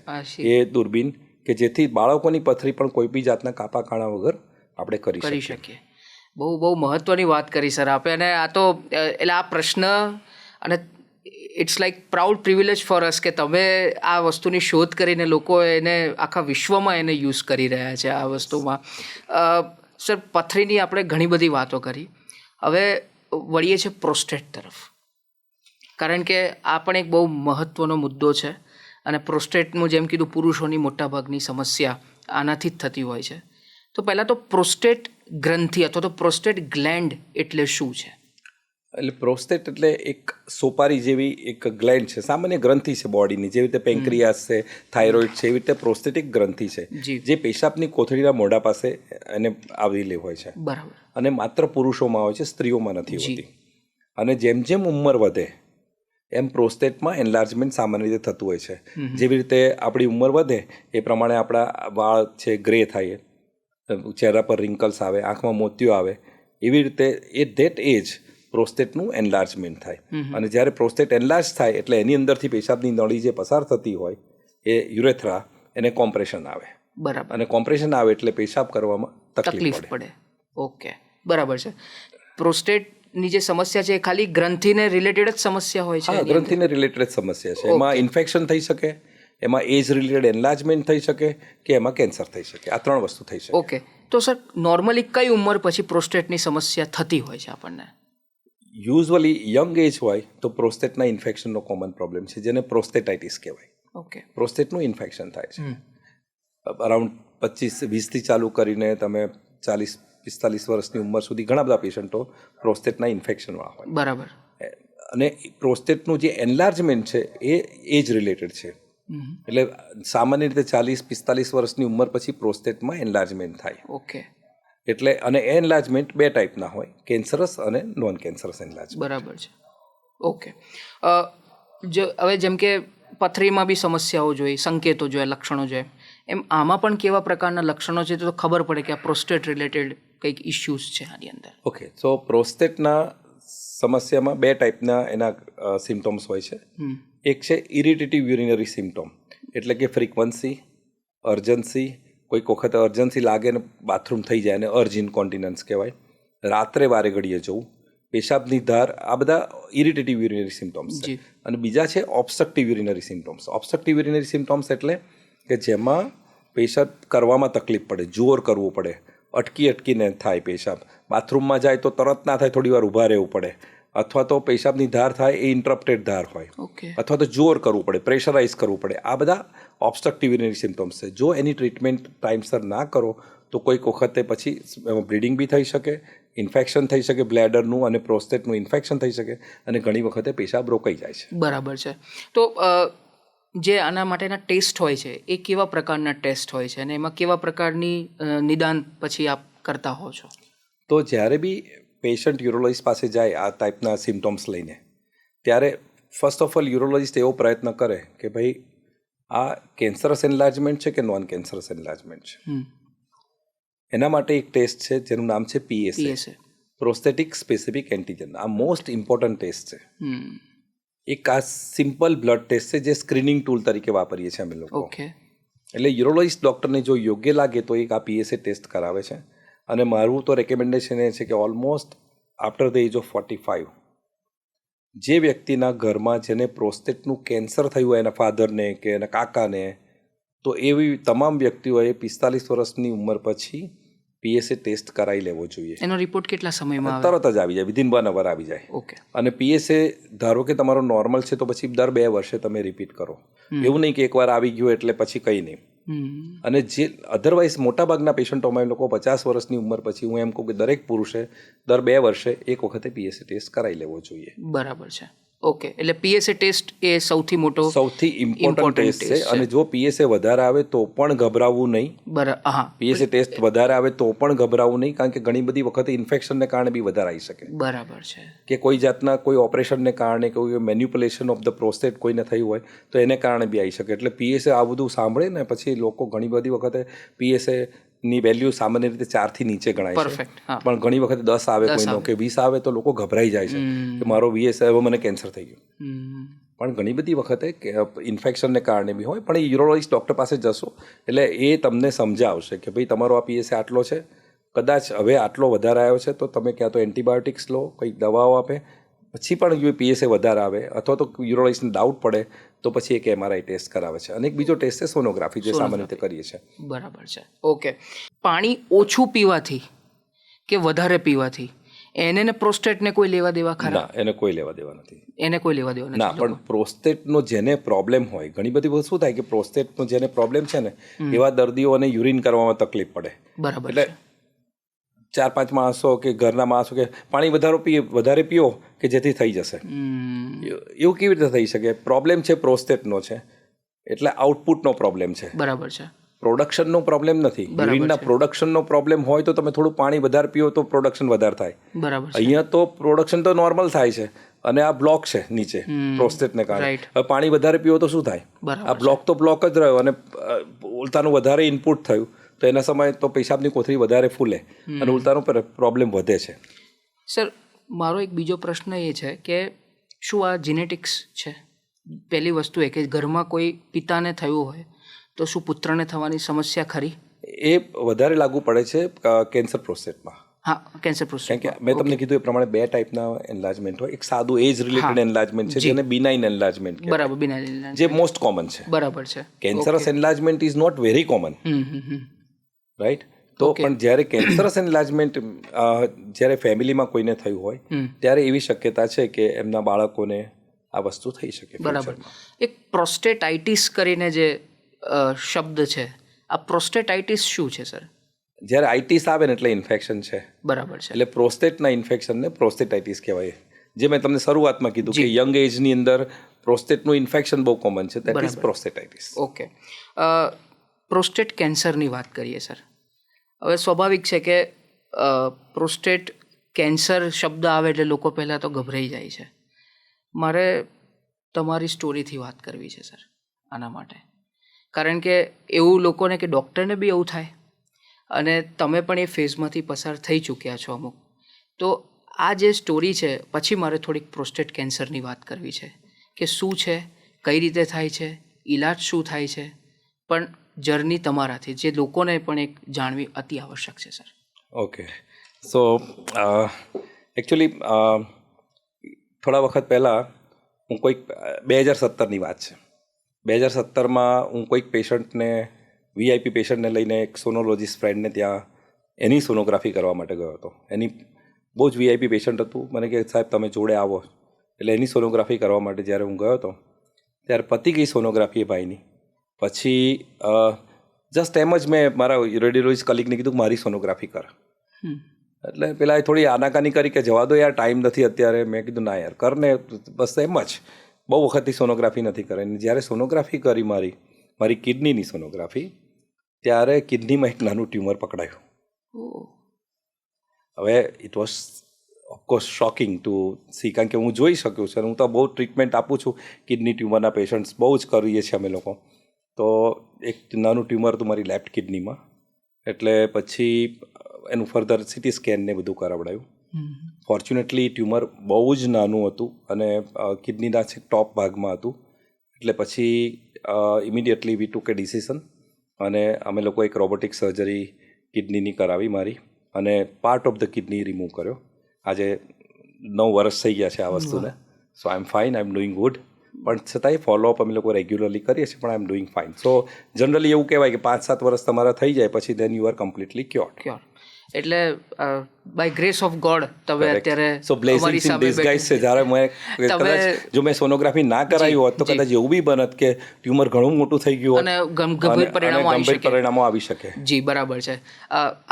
એ દૂરબીન, કે જેથી બાળકોની પથરી પણ કોઈ બી જાતના કાપા કાણા વગર આપણે કરી શકીએ. બહુ મહત્વની વાત કરી સર આપે. અને આ તો એટલે આ પ્રશ્ન, અને it's like proud privilege for us કે તમે આ વસ્તુની શોધ કરીને લોકો એને આખા વિશ્વમાં એને યુઝ કરી રહ્યા છે આ વસ્તુમાં. સર, પથરીની આપણે ઘણી બધી વાતો કરી, હવે વળીએ છીએ પ્રોસ્ટેટ તરફ, કારણ કે આ પણ એક બહુ મહત્ત્વનો મુદ્દો છે. અને પ્રોસ્ટેટનું જેમ કીધું પુરુષોની મોટાભાગની સમસ્યા આનાથી જ થતી હોય છે. તો પહેલાં તો પ્રોસ્ટેટ ગ્રંથિ અથવા તો પ્રોસ્ટેટ ગ્લેન્ડ એટલે શું છે? એટલે પ્રોસ્ટેટ એટલે એક સોપારી જેવી એક ગ્લેન્ડ છે, સામાન્ય ગ્રંથિ છે બોડીની. જેવી રીતે પેન્ક્રિયાસ છે, થાઇરોઇડ છે, એવી રીતે પ્રોસ્ટેટિક ગ્રંથિ છે જે પેશાબની કોથળીના મોઢા પાસે એને આવેલી હોય છે. બરાબર. અને માત્ર પુરુષોમાં હોય છે, સ્ત્રીઓમાં નથી હોતી. અને જેમ જેમ ઉંમર વધે એમ પ્રોસ્ટેટમાં એનલાર્જમેન્ટ સામાન્ય રીતે થતું હોય છે. જેવી રીતે આપણી ઉંમર વધે એ પ્રમાણે આપણા વાળ છે ગ્રે થાય, ચહેરા પર રિંકલ્સ આવે, આંખમાં મોતિયો આવે. એવી રીતે ધેટ એજ પ્રોસ્ટેટનું એનલાર્જમેન્ટ થાય. અને જ્યારે પ્રોસ્ટેટ એનલાર્જ થાય એટલે એની અંદરથી પેશાબની નળી જે પસાર થતી હોય એ યુરેથ્રા, એને કોમ્પ્રેશન આવે. બરાબર. અને કોમ્પ્રેશન આવે એટલે પેશાબ કરવામાં તકલીફ પડે. ઓકે, બરાબર છે. પ્રોસ્ટેટની જે સમસ્યા છે એ ખાલી ગ્રંથિને રિલેટેડ જ સમસ્યા હોય છે? હા, ગ્રંથિને રિલેટેડ જ સમસ્યા છે. એમાં ઇન્ફેક્શન થઈ શકે, એમાં એજ રિલેટેડ એનલાર્જમેન્ટ થઈ શકે, કે એમાં કેન્સર થઈ શકે. આ 3 વસ્તુ થઈ શકે. ઓકે, તો સર નોર્મલી કઈ ઉંમર પછી પ્રોસ્ટેટની સમસ્યા થતી હોય છે આપણને? યુઝવલી યંગ એજ હોય તો પ્રોસ્ટેટના ઇન્ફેક્શનનો કોમન પ્રોબ્લેમ છે, જેને પ્રોસ્ટેટાઇટિસ કહેવાય. ઓકે. પ્રોસ્ટેટનું ઇન્ફેક્શન થાય છે. અરાઉન્ડ 25-20થી ચાલુ કરીને તમે 40-45 વર્ષની ઉંમર સુધી ઘણા બધા પેશન્ટો પ્રોસ્ટેટના ઇન્ફેક્શનમાં હોય. બરાબર. અને પ્રોસ્ટેટનું જે એનલાર્જમેન્ટ છે એ એજ રિલેટેડ છે. એટલે સામાન્ય રીતે 40-45 વર્ષની ઉંમર પછી પ્રોસ્ટેટમાં એનલાર્જમેન્ટ થાય. ઓકે. એટલે અને એનલાર્જમેન્ટ 2 ટાઈપના હોય, કેન્સરસ અને નોન કેન્સરસ એનલાર્જમેન્ટ. બરાબર છે. ઓકે. હવે જેમ કે પથરીમાં બી સમસ્યાઓ જોઈએ, સંકેતો જોઈએ, લક્ષણો જોઈએ, એમ આમાં પણ કેવા પ્રકારના લક્ષણો છે તો ખબર પડે કે આ પ્રોસ્ટેટ રિલેટેડ કંઈક ઇશ્યુઝ છે આની અંદર? ઓકે, સો પ્રોસ્ટેટના સમસ્યામાં 2 ટાઈપના એના સિમ્ટમ્સ હોય છે. એક છે ઇરિટેટિવ યુરિનરી સિમ્ટમ, એટલે કે ફ્રીક્વન્સી, અર્જન્સી. કોઈક વખત અર્જન્સી લાગે ને બાથરૂમ થઈ જાય અને અર્જ ઇન્કોન્ટિનન્સ કહેવાય. રાત્રે વારે ઘડીએ જવું, પેશાબની ધાર, આ બધા ઇરિટેટિવ યુરિનરી સિમ્ટમ્સ છે. અને બીજા છે obstructive urinary symptoms. Obstructive urinary symptoms એટલે કે જેમાં પેશાબ કરવામાં તકલીફ પડે, જોર કરવું પડે, અટકીને થાય પેશાબ. બાથરૂમમાં જાય તો તરત ના થાય, થોડી વાર ઊભા રહેવું પડે. અથવા તો પેશાબની ધાર થાય એ ઇન્ટરપ્ટેડ ધાર હોય, અથવા તો જોર કરવું પડે, પ્રેશરાઇઝ કરવું પડે. આ બધા ઓબ્સ્ટ્રક્ટિવ યુરિનરી સિમ્ટમ્સ છે. જો એની ટ્રીટમેન્ટ ટાઈમસર ના કરો તો કોઈક વખતે પછી બ્લીડિંગ બી થઈ શકે, ઇન્ફેક્શન થઈ શકે બ્લેડરનું અને પ્રોસ્ટેટનું ઇન્ફેક્શન થઈ શકે, અને ઘણી વખતે પેશાબ રોકાઈ જાય છે. બરાબર છે. તો જે આના માટેના ટેસ્ટ હોય છે એ કેવા પ્રકારના ટેસ્ટ હોય છે, અને એમાં કેવા પ્રકારની નિદાન પછી આપ કરતા હો છો? તો જ્યારે બી પેશન્ટ યુરોલોજિસ્ટ પાસે જાય આ ટાઈપના સિમ્ટમ્સ લઈને, ત્યારે ફર્સ્ટ ઓફ ઓલ યુરોલોજિસ્ટ એવો પ્રયત્ન કરે કે ભાઈ આ કેન્સરસ એનલાર્જમેન્ટ છે કે નોન કેન્સરસ એનલાર્જમેન્ટ છે. એના માટે એક ટેસ્ટ છે જેનું નામ છે PSA, પ્રોસ્ટેટિક સ્પેસિફિક એન્ટિજન. આ મોસ્ટ ઇમ્પોર્ટન્ટ ટેસ્ટ છે. એક આ સિમ્પલ બ્લડ ટેસ્ટ છે જે સ્ક્રીનિંગ ટૂલ તરીકે વાપરીએ છીએ અમે લોકો. એટલે યુરોલોજિસ્ટ ડૉક્ટરને જો યોગ્ય લાગે તો એક આ PSA ટેસ્ટ કરાવે છે. અને મારું તો રેકમેન્ડેશન એ છે કે almost after the age of 45 જે વ્યક્તિના ઘરમાં જેને પ્રોસ્ટેટનું કેન્સર થયું હોય, એના ફાધરને કે એના કાકાને, તો એવી તમામ વ્યક્તિઓએ 45 વર્ષની ઉંમર પછી PSA ટેસ્ટ કરાવી લેવો જોઈએ. એનો રિપોર્ટ કેટલા સમયમાં આવે? તરત જ આવી જાય, વિધિન 1 hour આવી જાય. ઓકે. અને PSA ધારો કે તમારો નોર્મલ છે તો પછી દર 2 વર્ષે તમે રિપીટ કરો. એવું નહીં કે એકવાર આવી ગયું એટલે પછી કંઈ નહીં. અને જે અધરવાઇઝ મોટાભાગના પેશન્ટોમાં એ લોકો 50 વર્ષની ઉંમર પછી હું એમ કહું કે દરેક પુરુષે દર 2 વર્ષે એક વખતે PSA ટેસ્ટ કરાવી લેવો જોઈએ. બરાબર છે. ઓકે, એટલે PSA ટેસ્ટ એ સૌથી ઇમ્પોર્ટન્ટ ટેસ્ટ છે. અને જો PSA વધારે આવે તો પણ ગભરાવવું નહીં. PSA ટેસ્ટ વધારે આવે તો પણ ગભરાવવું નહીં, કારણ કે ઘણી બધી વખતે ઇન્ફેક્શનને કારણે બી વધારે આવી શકે. બરાબર છે. કે કોઈ જાતના કોઈ ઓપરેશનને કારણે, કોઈ મેન્યુપ્યુલેશન ઓફ ધ પ્રોસ્ટેટ કોઈને થયું હોય તો એને કારણે બી આવી શકે. એટલે PSA આ બધું સાંભળે ને પછી લોકો ઘણી બધી વખતે PSA ની વેલ્યુ સામાન્ય રીતે 4 થી નીચે ગણાય છે, પણ ઘણી વખતે 10 આવે, કોઈનો કે 20 આવે તો લોકો ગભરાઈ જાય છે કે મારો VSA હવે મને કેન્સર થઈ ગયું. પણ ઘણી બધી વખતે ઇન્ફેક્શનને કારણે બી હોય. પણ એ યુરોલોજિસ્ટ ડૉક્ટર પાસે જશો એટલે એ તમને સમજાવશે કે ભાઈ તમારો આ PSA આટલો છે, કદાચ હવે આટલો વધારે આવ્યો છે તો તમે ક્યાં તો એન્ટીબાયોટિક્સ લો, કંઈક દવાઓ આપે, પછી પણ જો PSA વધારે આવે અથવા તો યુરોલોજિસ્ટને ડાઉટ પડે તો પછી એક MRI ટેસ્ટ કરાવે છે. અને એક બીજો ટેસ્ટ છે સોનોગ્રાફી, જે સામાન્ય રીતે કરીએ છીએ. બરાબર છે. ઓકે. પાણી ઓછું પીવાથી કે વધારે પીવાથી એને પ્રોસ્ટેટને કોઈ લેવા દેવા ખરા? ના, એને કોઈ લેવા દેવા નથી. એને કોઈ લેવા દેવા નથી. ના, પણ પ્રોસ્ટેટનો જેને પ્રોબ્લેમ હોય, ઘણી બધી વસ્તુ શું થાય કે પ્રોસ્ટેટનો જેને પ્રોબ્લેમ છે ને એવા દર્દીઓને યુરિન કરવામાં તકલીફ પડે. બરાબર. એટલે 4-5 માણસો કે ઘરના માણસો કે પાણી વધારે પીઓ કે જેથી થઈ જશે, એવું કેવી રીતે થઈ શકે? પ્રોબ્લેમ છે પ્રોસ્ટેટનો છે એટલે આઉટપુટનો પ્રોબ્લેમ છે. બરાબર છે. પ્રોડક્શનનો પ્રોબ્લેમ નથી. યુરિનના પ્રોડક્શનનો પ્રોબ્લેમ હોય તો તમે થોડું પાણી વધારે પીઓ તો પ્રોડક્શન વધારે થાય. બરાબર. અહીંયા તો પ્રોડક્શન તો નોર્મલ થાય છે અને આ બ્લોક છે નીચે પ્રોસ્ટેટને કારણે. હવે પાણી વધારે પીવો તો શું થાય? આ બ્લોક તો બ્લોક જ રહ્યો અને ઉલટાનું વધારે ઇનપુટ થયું તો એના સમયે તો પેશાબની કોથળી વધારે ફૂલે અને ઉલટાનો પ્રોબ્લેમ વધે છે. સર, મારો એક બીજો પ્રશ્ન એ છે કે શું આ જીનેટિક્સ છે? પહેલી વસ્તુ એ કે ઘરમાં કોઈ પિતાને થયું હોય તો શું પુત્રને થવાની સમસ્યા ખરી? એ વધારે લાગુ પડે છે કેન્સર પ્રોસ્ટેટમાં. હા, કેન્સર પ્રોસ્ટેટ. કારણ કે મેં તમને કીધું એ પ્રમાણે 2 ટાઈપના એનલાર્જમેન્ટ હોય. એક સાદું એજ રિલેટેડ એનલાર્જમેન્ટ છે જેને બિનાઇન એનલાર્જમેન્ટ કહેવાય. બરાબર, બિનાઇન એનલાર્જમેન્ટ જે મોસ્ટ કોમન છે. બરાબર છે. Cancerous enlargement is not very common, right? તો પણ જ્યારે કેન્સરસ એનલાર્જમેન્ટ જ્યારે ફેમિલીમાં કોઈને થયું હોય ત્યારે એવી શક્યતા છે કે એમના બાળકોને આ વસ્તુ થઈ શકે. બરાબર. એક પ્રોસ્ટેટાઇટિસ કરીને જે શબ્દ છે, આ પ્રોસ્ટેટાઇટિસ શું છે સર? જ્યારે આઇટિસ આવે ને એટલે ઇન્ફેક્શન છે. બરાબર છે. એટલે પ્રોસ્ટેટના ઇન્ફેક્શનને પ્રોસ્ટેટાઇટિસ કહેવાય. જે મેં તમને શરૂઆતમાં કીધું કે યંગ એજની અંદર પ્રોસ્ટેટનું ઇન્ફેક્શન બહુ કોમન છે, દેટ ઇઝ પ્રોસ્ટેટાઇટિસ. ઓકે. પ્રોસ્ટેટ કેન્સરની વાત કરીએ સર. હવે સ્વાભાવિક છે કે પ્રોસ્ટેટ કેન્સર શબ્દ આવે એટલે લોકો પહેલાં તો ગભરાઈ જાય છે. મારે તમારી સ્ટોરીથી વાત કરવી છે સર આના માટે, કારણ કે એવું લોકોને કે ડૉક્ટરને બી એવું થાય અને તમે પણ એ ફેઝમાંથી પસાર થઈ ચૂક્યા છો અમુક. તો આ જે સ્ટોરી છે પછી મારે થોડીક પ્રોસ્ટેટ કેન્સરની વાત કરવી છે કે શું છે, કઈ રીતે થાય છે, ઈલાજ શું થાય છે, પણ જર્ની તમારાથી જે લોકોને પણ એક જાણવી અતિ આવશ્યક છે સર. ઓકે. સો એકચ્યુઅલી થોડા વખત પહેલાં હું કોઈક 2017ની વાત છે. 2017માં હું કોઈક પેશન્ટને, VIP પેશન્ટને લઈને એક સોનોલોજીસ્ટ ફ્રેન્ડને ત્યાં એની સોનોગ્રાફી કરવા માટે ગયો હતો. એની બહુ જ VIP પેશન્ટ હતું. મને કહે સાહેબ તમે જોડે આવો. એટલે એની સોનોગ્રાફી કરવા માટે જ્યારે હું ગયો હતો ત્યારે પતી ગઈ સોનોગ્રાફી એ ભાઈની. પછી જસ્ટ એમ જ મેં મારા રેડિયોલોજીસ્ટ કલીગને કીધું મારી સોનોગ્રાફી કર. એટલે પેલા થોડી આનાકાની કરી કે જવા દો યાર, ટાઈમ નથી અત્યારે. મેં કીધું ના યાર કરને, બસ એમ જ. બહુ વખતથી સોનોગ્રાફી નથી કરેલી. જ્યારે સોનોગ્રાફી કરી મારી કિડનીની સોનોગ્રાફી, ત્યારે કિડનીમાં એક નાનું ટ્યુમર પકડાયું. હવે it was of course shocking to see, કારણ કે હું જોઈ શક્યું છે. હું તો બહુ ટ્રીટમેન્ટ આપું છું કિડની ટ્યુમરના પેશન્ટ્સ, બહુ જ કરીએ છીએ અમે લોકો. તો એક નાનું ટ્યુમર હતું મારી લેફ્ટ કિડનીમાં. એટલે પછી એનું ફર્ધર CT સ્કેન ને બધું કરાવડાયું. ફોર્ચ્યુનેટલી ટ્યુમર બહુ જ નાનું હતું અને કિડનીના ટોપ ભાગમાં હતું. એટલે પછી ઇમિડિયેટલી વી ટુક એ ડિસિઝન અને અમે લોકો એક રોબોટિક સર્જરી કિડનીની કરાવી મારી અને part of the kidney remove કર્યો. આજે 9 વર્ષ થઈ ગયા છે આ વસ્તુને. So I am fine, I am doing good. પણ છતાંય ફોલોઅપ અમે લોકો રેગ્યુલરલી કરીએ છીએ, પણ I am doing fine. So generally એવું કહેવાય કે 5-7 વર્ષ તમારા થઈ જાય પછી then you are completely cured. એટલે બાય ગ્રેસ ઓફ ગોડ તમે અત્યારે સો બ્લેસિંગ્સ ઇન ડિસગાઇઝ છે. જ્યારે મેં કદાચ જો મેં સોનોગ્રાફી ના કરાવી હોત તો કદાચ એવું બી બનત કે ટ્યુમર ઘણું મોટું થઈ ગયું અને ગંભીર પરિણામો આવી શકે. જી બરાબર છે.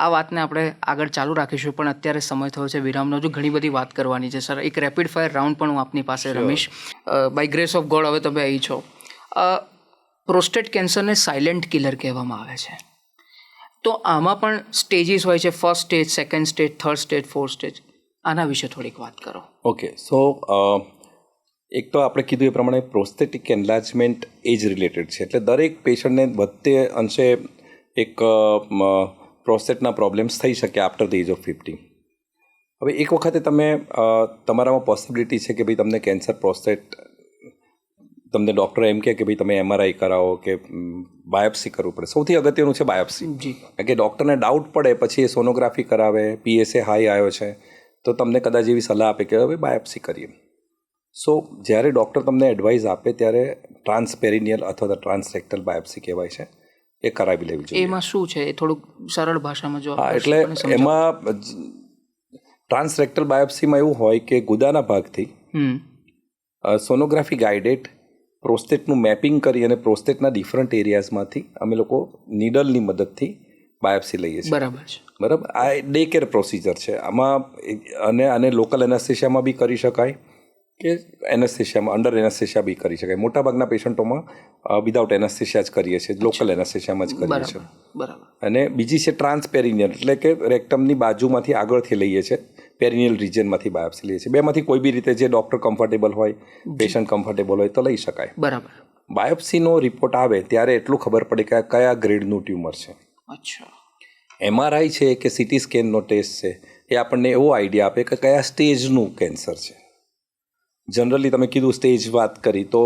આ વાતને આપણે આગળ ચાલુ રાખીશું, પણ અત્યારે સમય થયો છે વિરામનો. જો ઘણી બધી વાત કરવાની છે સર, એક રેપિડ ફાયર રાઉન્ડ પણ હું આપની પાસે રમીશ. બાય ગ્રેસ ઓફ ગોડ હવે તમે અહીં છો. પ્રોસ્ટેટ કેન્સરને સાયલેન્ટ કિલર કહેવામાં આવે છે. તો આમાં પણ સ્ટેજીસ હોય છે, first stage, second stage, third stage, fourth stage. આના વિશે થોડીક વાત કરો. ઓકે. સો એક તો આપણે કીધું એ પ્રમાણે પ્રોસ્થેટિક એન્લાર્જમેન્ટ એજ રિલેટેડ છે, એટલે દરેક પેશન્ટને બધે અંશે એક પ્રોસ્ટેટના પ્રોબ્લેમ્સ થઈ શકે આફ્ટર ધ એજ ઓફ 50. હવે એક વખતે તમે તમારામાં પોસિબિલિટી છે કે ભાઈ તમને કેન્સર પ્રોસ્ટેટ, તમને ડૉક્ટર એમ કહે કે ભાઈ તમે MRI કરાવો કે બાયોપ્સી કરવું પડે. સૌથી અગત્યનું છે બાયોપ્સી. કારણ કે ડૉક્ટરને ડાઉટ પડે પછી એ સોનોગ્રાફી કરાવે, PSA હાઈ આવ્યો છે તો તમને કદાચ એવી સલાહ આપે કે હવે બાયોપ્સી કરીએ. સો જ્યારે ડૉક્ટર તમને એડવાઇસ આપે ત્યારે ટ્રાન્સપેરિનિયલ અથવા ટ્રાન્સરેક્ટલ બાયોપ્સી કહેવાય છે, એ કરાવી લેવી જોઈએ. એમાં શું છે એ થોડુંક સરળ ભાષામાં જો. હા, એટલે એમાં ટ્રાન્સરેક્ટલ બાયોપ્સીમાં એવું હોય કે ગુદાના ભાગથી સોનોગ્રાફી ગાઈડેડ પ્રોસ્ટેટનું મેપિંગ કરી અને પ્રોસ્ટેટના ડિફરન્ટ એરિયાઝમાંથી અમે લોકો નીડલની મદદથી બાયોપ્સી લઈએ છીએ. બરાબર છે. બરાબર. આ ડે કેર પ્રોસિજર છે આમાં, અને આને લોકલ એનેસ્થેશિયામાં બી કરી શકાય કે એનેસ્થેશિયામાં અંડર એનેસ્થેશિયા બી કરી શકાય. મોટાભાગના પેશન્ટોમાં વિધાઉટ એનેસ્થેશિયા જ કરીએ છીએ, લોકલ એનેસ્થેશિયામાં જ કરીએ છીએ. બરાબર. અને બીજી છે ટ્રાન્સપેરિનિયલ, એટલે કે રેક્ટમની બાજુમાંથી આગળથી લઈએ છીએ, પેરિનિયલ રિજનમાંથી બાયોપ્સી લઈએ છીએ. બેમાંથી કોઈ બી રીતે જે ડૉક્ટર કમ્ફર્ટેબલ હોય, પેશન્ટ કમ્ફર્ટેબલ હોય તો લઈ શકાય. બરાબર. બાયોપ્સીનો રિપોર્ટ આવે ત્યારે એટલું ખબર પડે કે કયા ગ્રેડનું ટ્યુમર છે. અચ્છા. MRI છે કે CT સ્કેનનો ટેસ્ટ છે એ આપણને એવો આઈડિયા આપે કે કયા સ્ટેજનું કેન્સર છે. જનરલી તમે કીધું સ્ટેજ વાત કરી તો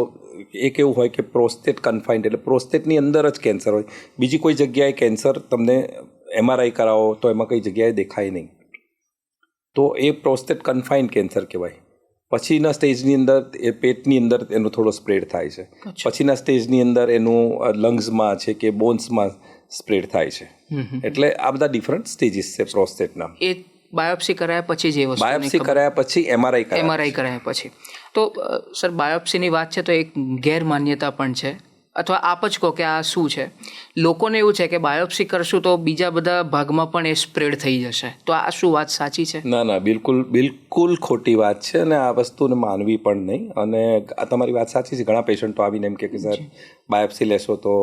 એક એવું હોય કે પ્રોસ્ટેટ કન્ફાઇન્ડ, એટલે પ્રોસ્ટેટની અંદર જ કેન્સર હોય, બીજી કોઈ જગ્યાએ કેન્સર તમને MRI કરાવો તો એમાં કઈ જગ્યાએ દેખાય નહીં, તો એ પ્રોસ્ટેટ કન્ફાઇન્ડ કેન્સર કહેવાય. પછીના સ્ટેજની અંદર એ પેટની અંદર એનો થોડો સ્પ્રેડ થાય છે, પછીના સ્ટેજની અંદર એનું લંગ્સમાં છે કે બોન્સમાં સ્પ્રેડ થાય છે. એટલે આ બધા ડિફરન્ટ સ્ટેજીસ છે પ્રોસ્ટેટના. એ બાયોપ્સી કરાયા પછી જે વસ્તુ, બાયોપ્સી કરાયા પછી MRI કરાયા પછી. તો સર બાયોપ્સીની વાત છે તો એક ગેરમાન્યતા પણ છે, અથવા આપ જ કહો કે આ શું છે. લોકોને એવું છે કે બાયોપ્સી કરશું તો બીજા બધા ભાગમાં પણ એ સ્પ્રેડ થઈ જશે, તો આ શું વાત સાચી છે? ના, બિલકુલ ખોટી વાત છે, અને આ વસ્તુને માનવી પણ નહીં. અને આ તમારી વાત સાચી છે. ઘણા પેશન્ટો આવીને એમ કે સર બાયોપ્સી લેશો તો,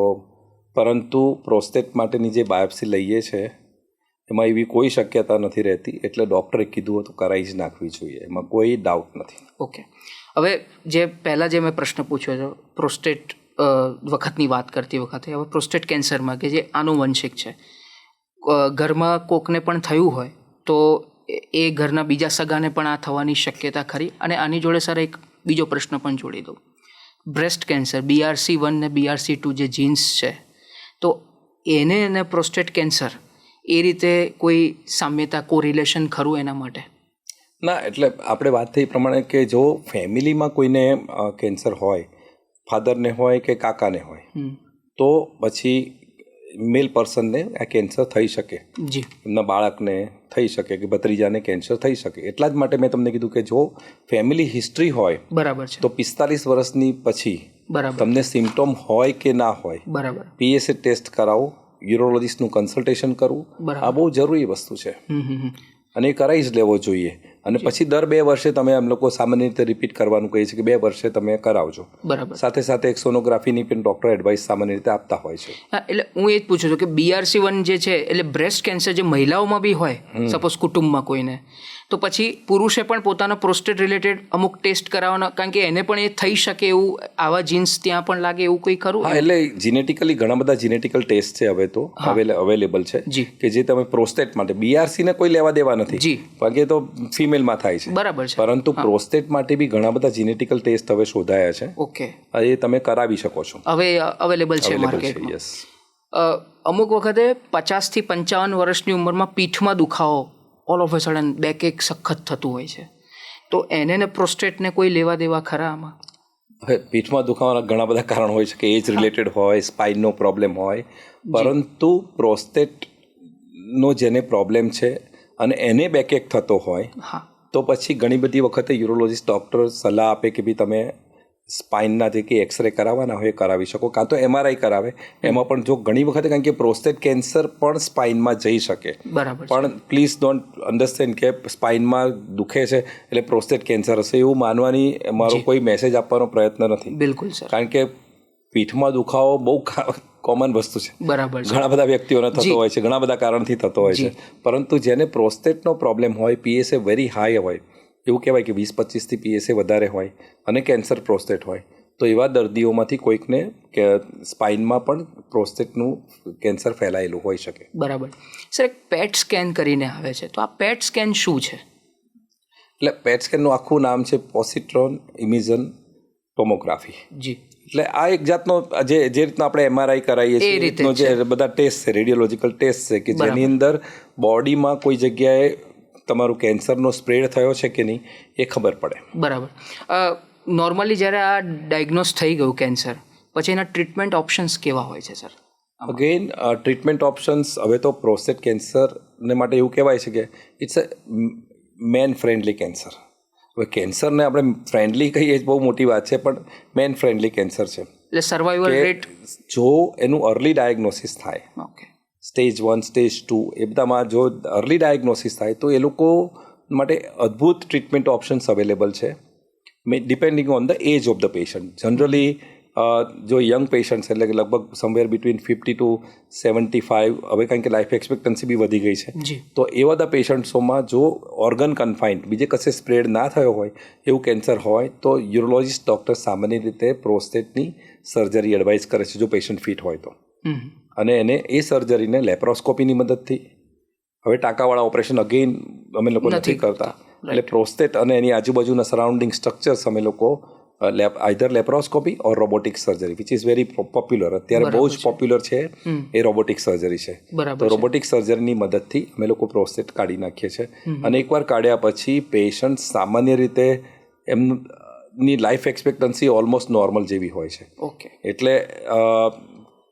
પરંતુ પ્રોસ્ટેટ માટેની જે બાયોપ્સી લઈએ છે એમાં એવી કોઈ શક્યતા નથી રહેતી, એટલે ડૉક્ટરે કીધું હતું કરાવી જ નાખવી જોઈએ, એમાં કોઈ ડાઉટ નથી. ઓકે. હવે જે પહેલાં જે મેં પ્રશ્ન પૂછ્યો હતો પ્રોસ્ટેટ વખતની વાત કરતી વખતે, હવે પ્રોસ્ટેટ કેન્સરમાં કે જે આનુવંશિક છે, ઘરમાં કોકને પણ થયું હોય તો એ ઘરના બીજા સગાને પણ આ થવાની શક્યતા ખરી? અને આની જોડે સર એક બીજો પ્રશ્ન પણ જોડી દઉં. બ્રેસ્ટ કેન્સર BRCA1 ને BRCA2 જે જીન્સ છે, તો એને અને પ્રોસ્ટેટ કેન્સર એ રીતે કોઈ સામ્યતા, કોરિલેશન ખરું એના માટે? ના, એટલે આપણે વાત થઈ પ્રમાણે કે જો ફેમિલીમાં કોઈને કેન્સર હોય, ફાધરને હોય કે કાકાને હોય, તો પછી મેલ પર્સનને આ કેન્સર થઈ શકે. જી. એમના બાળકને થઈ શકે કે ભત્રીજાને કેન્સર થઈ શકે. એટલા જ માટે મેં તમને કીધું કે જો ફેમિલી હિસ્ટ્રી હોય, બરાબર છે, તો 45 વર્ષની પછી તમને સિમ્ટોમ હોય કે ના હોય, બરાબર, PSA ટેસ્ટ કરાવો, યુરોલોજિસ્ટનું કન્સલ્ટેશન કરવું, આ બહુ જરૂરી વસ્તુ છે અને એ કરાવી જ લેવો જોઈએ. અને પછી દર 2 વર્ષે તમે એમ લોકો સામાન્ય રીતે રિપીટ કરવાનું કહે છે કે 2 વર્ષે તમે કરાવજો. બરાબર. સાથે સાથે એક સોનોગ્રાફીની પણ ડૉક્ટર એડવાઇસ સામાન્ય રીતે આપતા હોય છે. એટલે હું એ જ પૂછું છું કે BRCA1 જે છે, એટલે બ્રેસ્ટ કેન્સર જે મહિલાઓમાં બી હોય, સપોઝ કુટુંબમાં કોઈને, તો પછી પુરુષે પણ પોતાનો પ્રોસ્ટેટ રિલેટેડ અમુક ટેસ્ટ કરાવવાનો, કારણ કે એને પણ એ થઈ શકે એવું, આવા જીન્સ ત્યાં પણ લાગે એવું કંઈ ખરું? હા, એટલે જીનેટિકલી ઘણા બધા જીનેટિકલ ટેસ્ટ છે હવે તો અવેલેબલ છે કે જે તમે પ્રોસ્ટેટ માટે, BRC ને કોઈ લેવા દેવા નથી, કારણ કે તો ફિમેલમાં થાય છે, બરાબર છે, પરંતુ પ્રોસ્ટેટ માટે બી ઘણા બધા જીનેટિકલ ટેસ્ટ હવે શોધાયા છે. ઓકે. એ તમે કરાવી શકો છો, હવે અવેલેબલ છે માર્કેટમાં. યસ. અમુક વખતે 50 થી 55 વર્ષની ઉંમરમાં પીઠમાં દુખાવો all of a sudden back એક સખત થતું હોય છે, તો એને ને પ્રોસ્ટેટને કોઈ લેવા દેવા ખરા આમાં? હવે પીઠમાં દુખાવાના ઘણા બધા કારણ હોય છે કે એજ રિલેટેડ હોય, સ્પાઇનનો પ્રોબ્લેમ હોય, પરંતુ પ્રોસ્ટેટનો જેને પ્રોબ્લેમ છે અને એને બેકેક થતો હોય હા, તો પછી ઘણી બધી વખતે યુરોલોજીસ્ટ ડૉક્ટર સલાહ આપે કે ભાઈ તમે સ્પાઇનના જે કે એક્સરે કરાવવાના હોય એ કરાવી શકો, કાં તો MRI કરાવે. એમાં પણ જો ઘણી વખતે કારણ કે પ્રોસ્ટેટ કેન્સર પણ સ્પાઇનમાં જઈ શકે, બરાબર છે. પણ પ્લીઝ ડોન્ટ અન્ડરસ્ટેન્ડ કે સ્પાઇનમાં દુખે છે એટલે પ્રોસ્ટેટ કેન્સર હશે એવું માનવાની મારો કોઈ મેસેજ આપવાનો પ્રયત્ન નથી. બિલકુલ સર. કારણ કે પીઠમાં દુખાવો બહુ કોમન વસ્તુ છે, બરાબર છે. ઘણા બધા વ્યક્તિઓને થતો હોય છે, ઘણા બધા કારણથી થતો હોય છે, પરંતુ જેને પ્રોસ્ટેટનો પ્રોબ્લેમ હોય, PSA વેરી હાઈ હોય, એવું કહેવાય કે 20-25થી PSA વધારે હોય અને કેન્સર પ્રોસ્ટેટ હોય, તો એવા દર્દીઓમાંથી કોઈકને કે સ્પાઇનમાં પણ પ્રોસ્ટેટનું કેન્સર ફેલાયેલું હોઈ શકે. બરાબર. સર, એક પેટ સ્કેન કરીને આવે છે, તો આ પેટ સ્કેન શું છે? એટલે પેટ સ્કેનનું આખું નામ છે પોઝિટ્રોન ઇમિશન ટોમોગ્રાફી. જી. એટલે આ એક જાતનો જે રીતના આપણે MRI કરાવીએ છીએ એ રીતનો જે બધા ટેસ્ટ છે, રેડિયોલોજીકલ ટેસ્ટ છે, કે જેની અંદર બોડીમાં કોઈ જગ્યાએ તમારું કેન્સરનો સ્પ્રેડ થયો છે કે નહીં એ ખબર પડે. બરાબર. નોર્મલી જ્યારે આ ડાયગ્નોસ થઈ ગયું કેન્સર, પછી એના ટ્રીટમેન્ટ ઓપ્શન્સ કેવા હોય છે સર? અગેન ટ્રીટમેન્ટ ઓપ્શન્સ હવે તો પ્રોસ્ટેટ કેન્સરને માટે એવું કહેવાય છે કે it's a man friendly cancer. હવે કેન્સરને આપણે ફ્રેન્ડલી કહીએ બહુ મોટી વાત છે, પણ મેન ફ્રેન્ડલી કેન્સર છે. એટલે સર્વાઈવલ રેટ જો એનું અર્લી ડાયગ્નોસિસ થાય, ઓકે, સ્ટેજ 1, સ્ટેજ 2 એ બધામાં જો અર્લી ડાયગ્નોસિસ થાય તો એ લોકો માટે અદ્ભુત ટ્રીટમેન્ટ ઓપ્શન્સ અવેલેબલ છે, depending on the age of the patient. Generally જો યંગ પેશન્ટ્સ એટલે કે લગભગ સમવેર બિટવીન 50 to 75, હવે કારણ કે લાઈફ એક્સપેક્ટન્સી બી વધી ગઈ છે, તો એવા બધા પેશન્ટ્સોમાં જો ઓર્ગન કન્ફાઇન્ડ બીજે કશે સ્પ્રેડ ના થયો હોય એવું કેન્સર હોય તો યુરોલોજીસ્ટ ડૉક્ટર સામાન્ય રીતે પ્રોસ્ટેટની સર્જરી એડવાઇસ કરે છે જો પેશન્ટ ફિટ હોય તો. અને એને એ સર્જરીને લેપ્રોસ્કોપીની મદદથી, હવે ટાંકાવાળા ઓપરેશન અગેઇન અમે લોકો નથી કરતા, એટલે પ્રોસ્ટેટ અને એની આજુબાજુના સરાઉન્ડિંગ સ્ટ્રક્ચર્સ અમે લોકો either laparoscopy or robotic surgery, which is very popular, અત્યારે બહુ જ પોપ્યુલર છે એ રોબોટિક સર્જરી છે. તો રોબોટિક સર્જરીની મદદથી અમે લોકો પ્રોસ્ટેટ કાઢી નાખીએ છીએ. અને એકવાર કાઢ્યા પછી પેશન્ટ સામાન્ય રીતે એમની લાઈફ એક્સપેક્ટન્સી ઓલમોસ્ટ નોર્મલ જેવી હોય છે. ઓકે. એટલે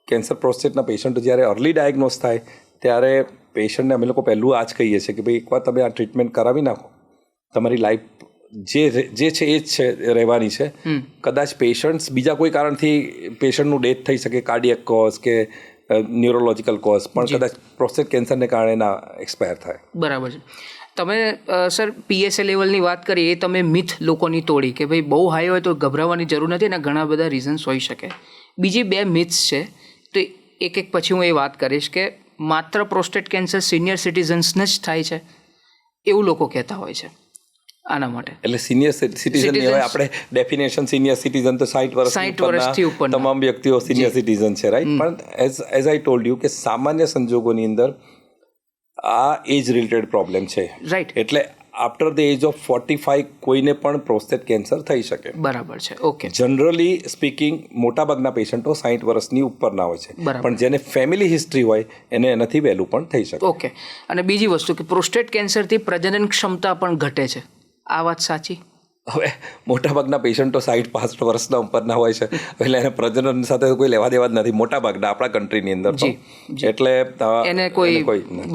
કેન્સર પ્રોસ્ટેટના પેશન્ટ જ્યારે અર્લી ડાયગ્નોસ થાય ત્યારે પેશન્ટને અમે લોકો પહેલું આ જ કહીએ છીએ કે ભાઈ એકવાર તમે આ ટ્રીટમેન્ટ કરાવી નાખો, તમારી લાઈફ જે છે એ જ છે રહેવાની છે. કદાચ પેશન્ટ્સ બીજા કોઈ કારણથી પેશન્ટનું ડેથ થઈ શકે, કાર્ડિયક કોઝ કે ન્યુરોલોજીકલ કોઝ, પણ કદાચ પ્રોસ્ટેટ કેન્સરને કારણે ના એક્સપાયર થાય. બરાબર છે. તમે સર PSA લેવલની વાત કરી, એ તમે મિથ લોકોની તોડી કે ભાઈ બહુ હાઈ હોય તો ગભરાવાની જરૂર નથી, એના ઘણા બધા રીઝન્સ હોઈ શકે. બીજી 2 મિથ્સ છે, તો એક પછી હું એ વાત કરીશ કે માત્ર પ્રોસ્ટેટ કેન્સર સિનિયર સિટીઝન્સને જ થાય છે એવું લોકો કહેતા હોય છે. આના માટે એટલે સિનિયર સિટીઝન હવે આપણે ડેફિનેશન સિનિયર સિટીઝન તો 60 વર્ષથી ઉપરના તમામ વ્યક્તિઓ સિનિયર સિટીઝન છે, રાઈટ? પણ એઝ આઈ ટોલ્ડ યુ કે સામાન્ય સંજોગોની અંદર આ એજ રિલેટેડ પ્રોબ્લેમ છે, રાઈટ? એટલે આફ્ટર ધ એજ ઓફ 45 કોઈને પણ પ્રોસ્ટેટ કેન્સર થઈ શકે. બરાબર છે. ઓકે. જનરલી સ્પીકિંગ મોટાભાગના પેશન્ટો 60 વર્ષની ઉપરના હોય છે, પણ જેને ફેમિલી હિસ્ટ્રી હોય એને એનાથી વહેલું પણ થઈ શકે. ઓકે. અને બીજી વસ્તુ કે પ્રોસ્ટેટ કેન્સરથી પ્રજનન ક્ષમતા પણ ઘટે છે, આ વાત સાચી? હવે મોટાભાગના પેશન્ટો 60-65 વર્ષના ઉપરના હોય છે, એટલે એને પ્રજનન સાથે કોઈ લેવા દેવા જ નથી મોટાભાગના આપણા કન્ટ્રીની અંદર. એટલે એને કોઈ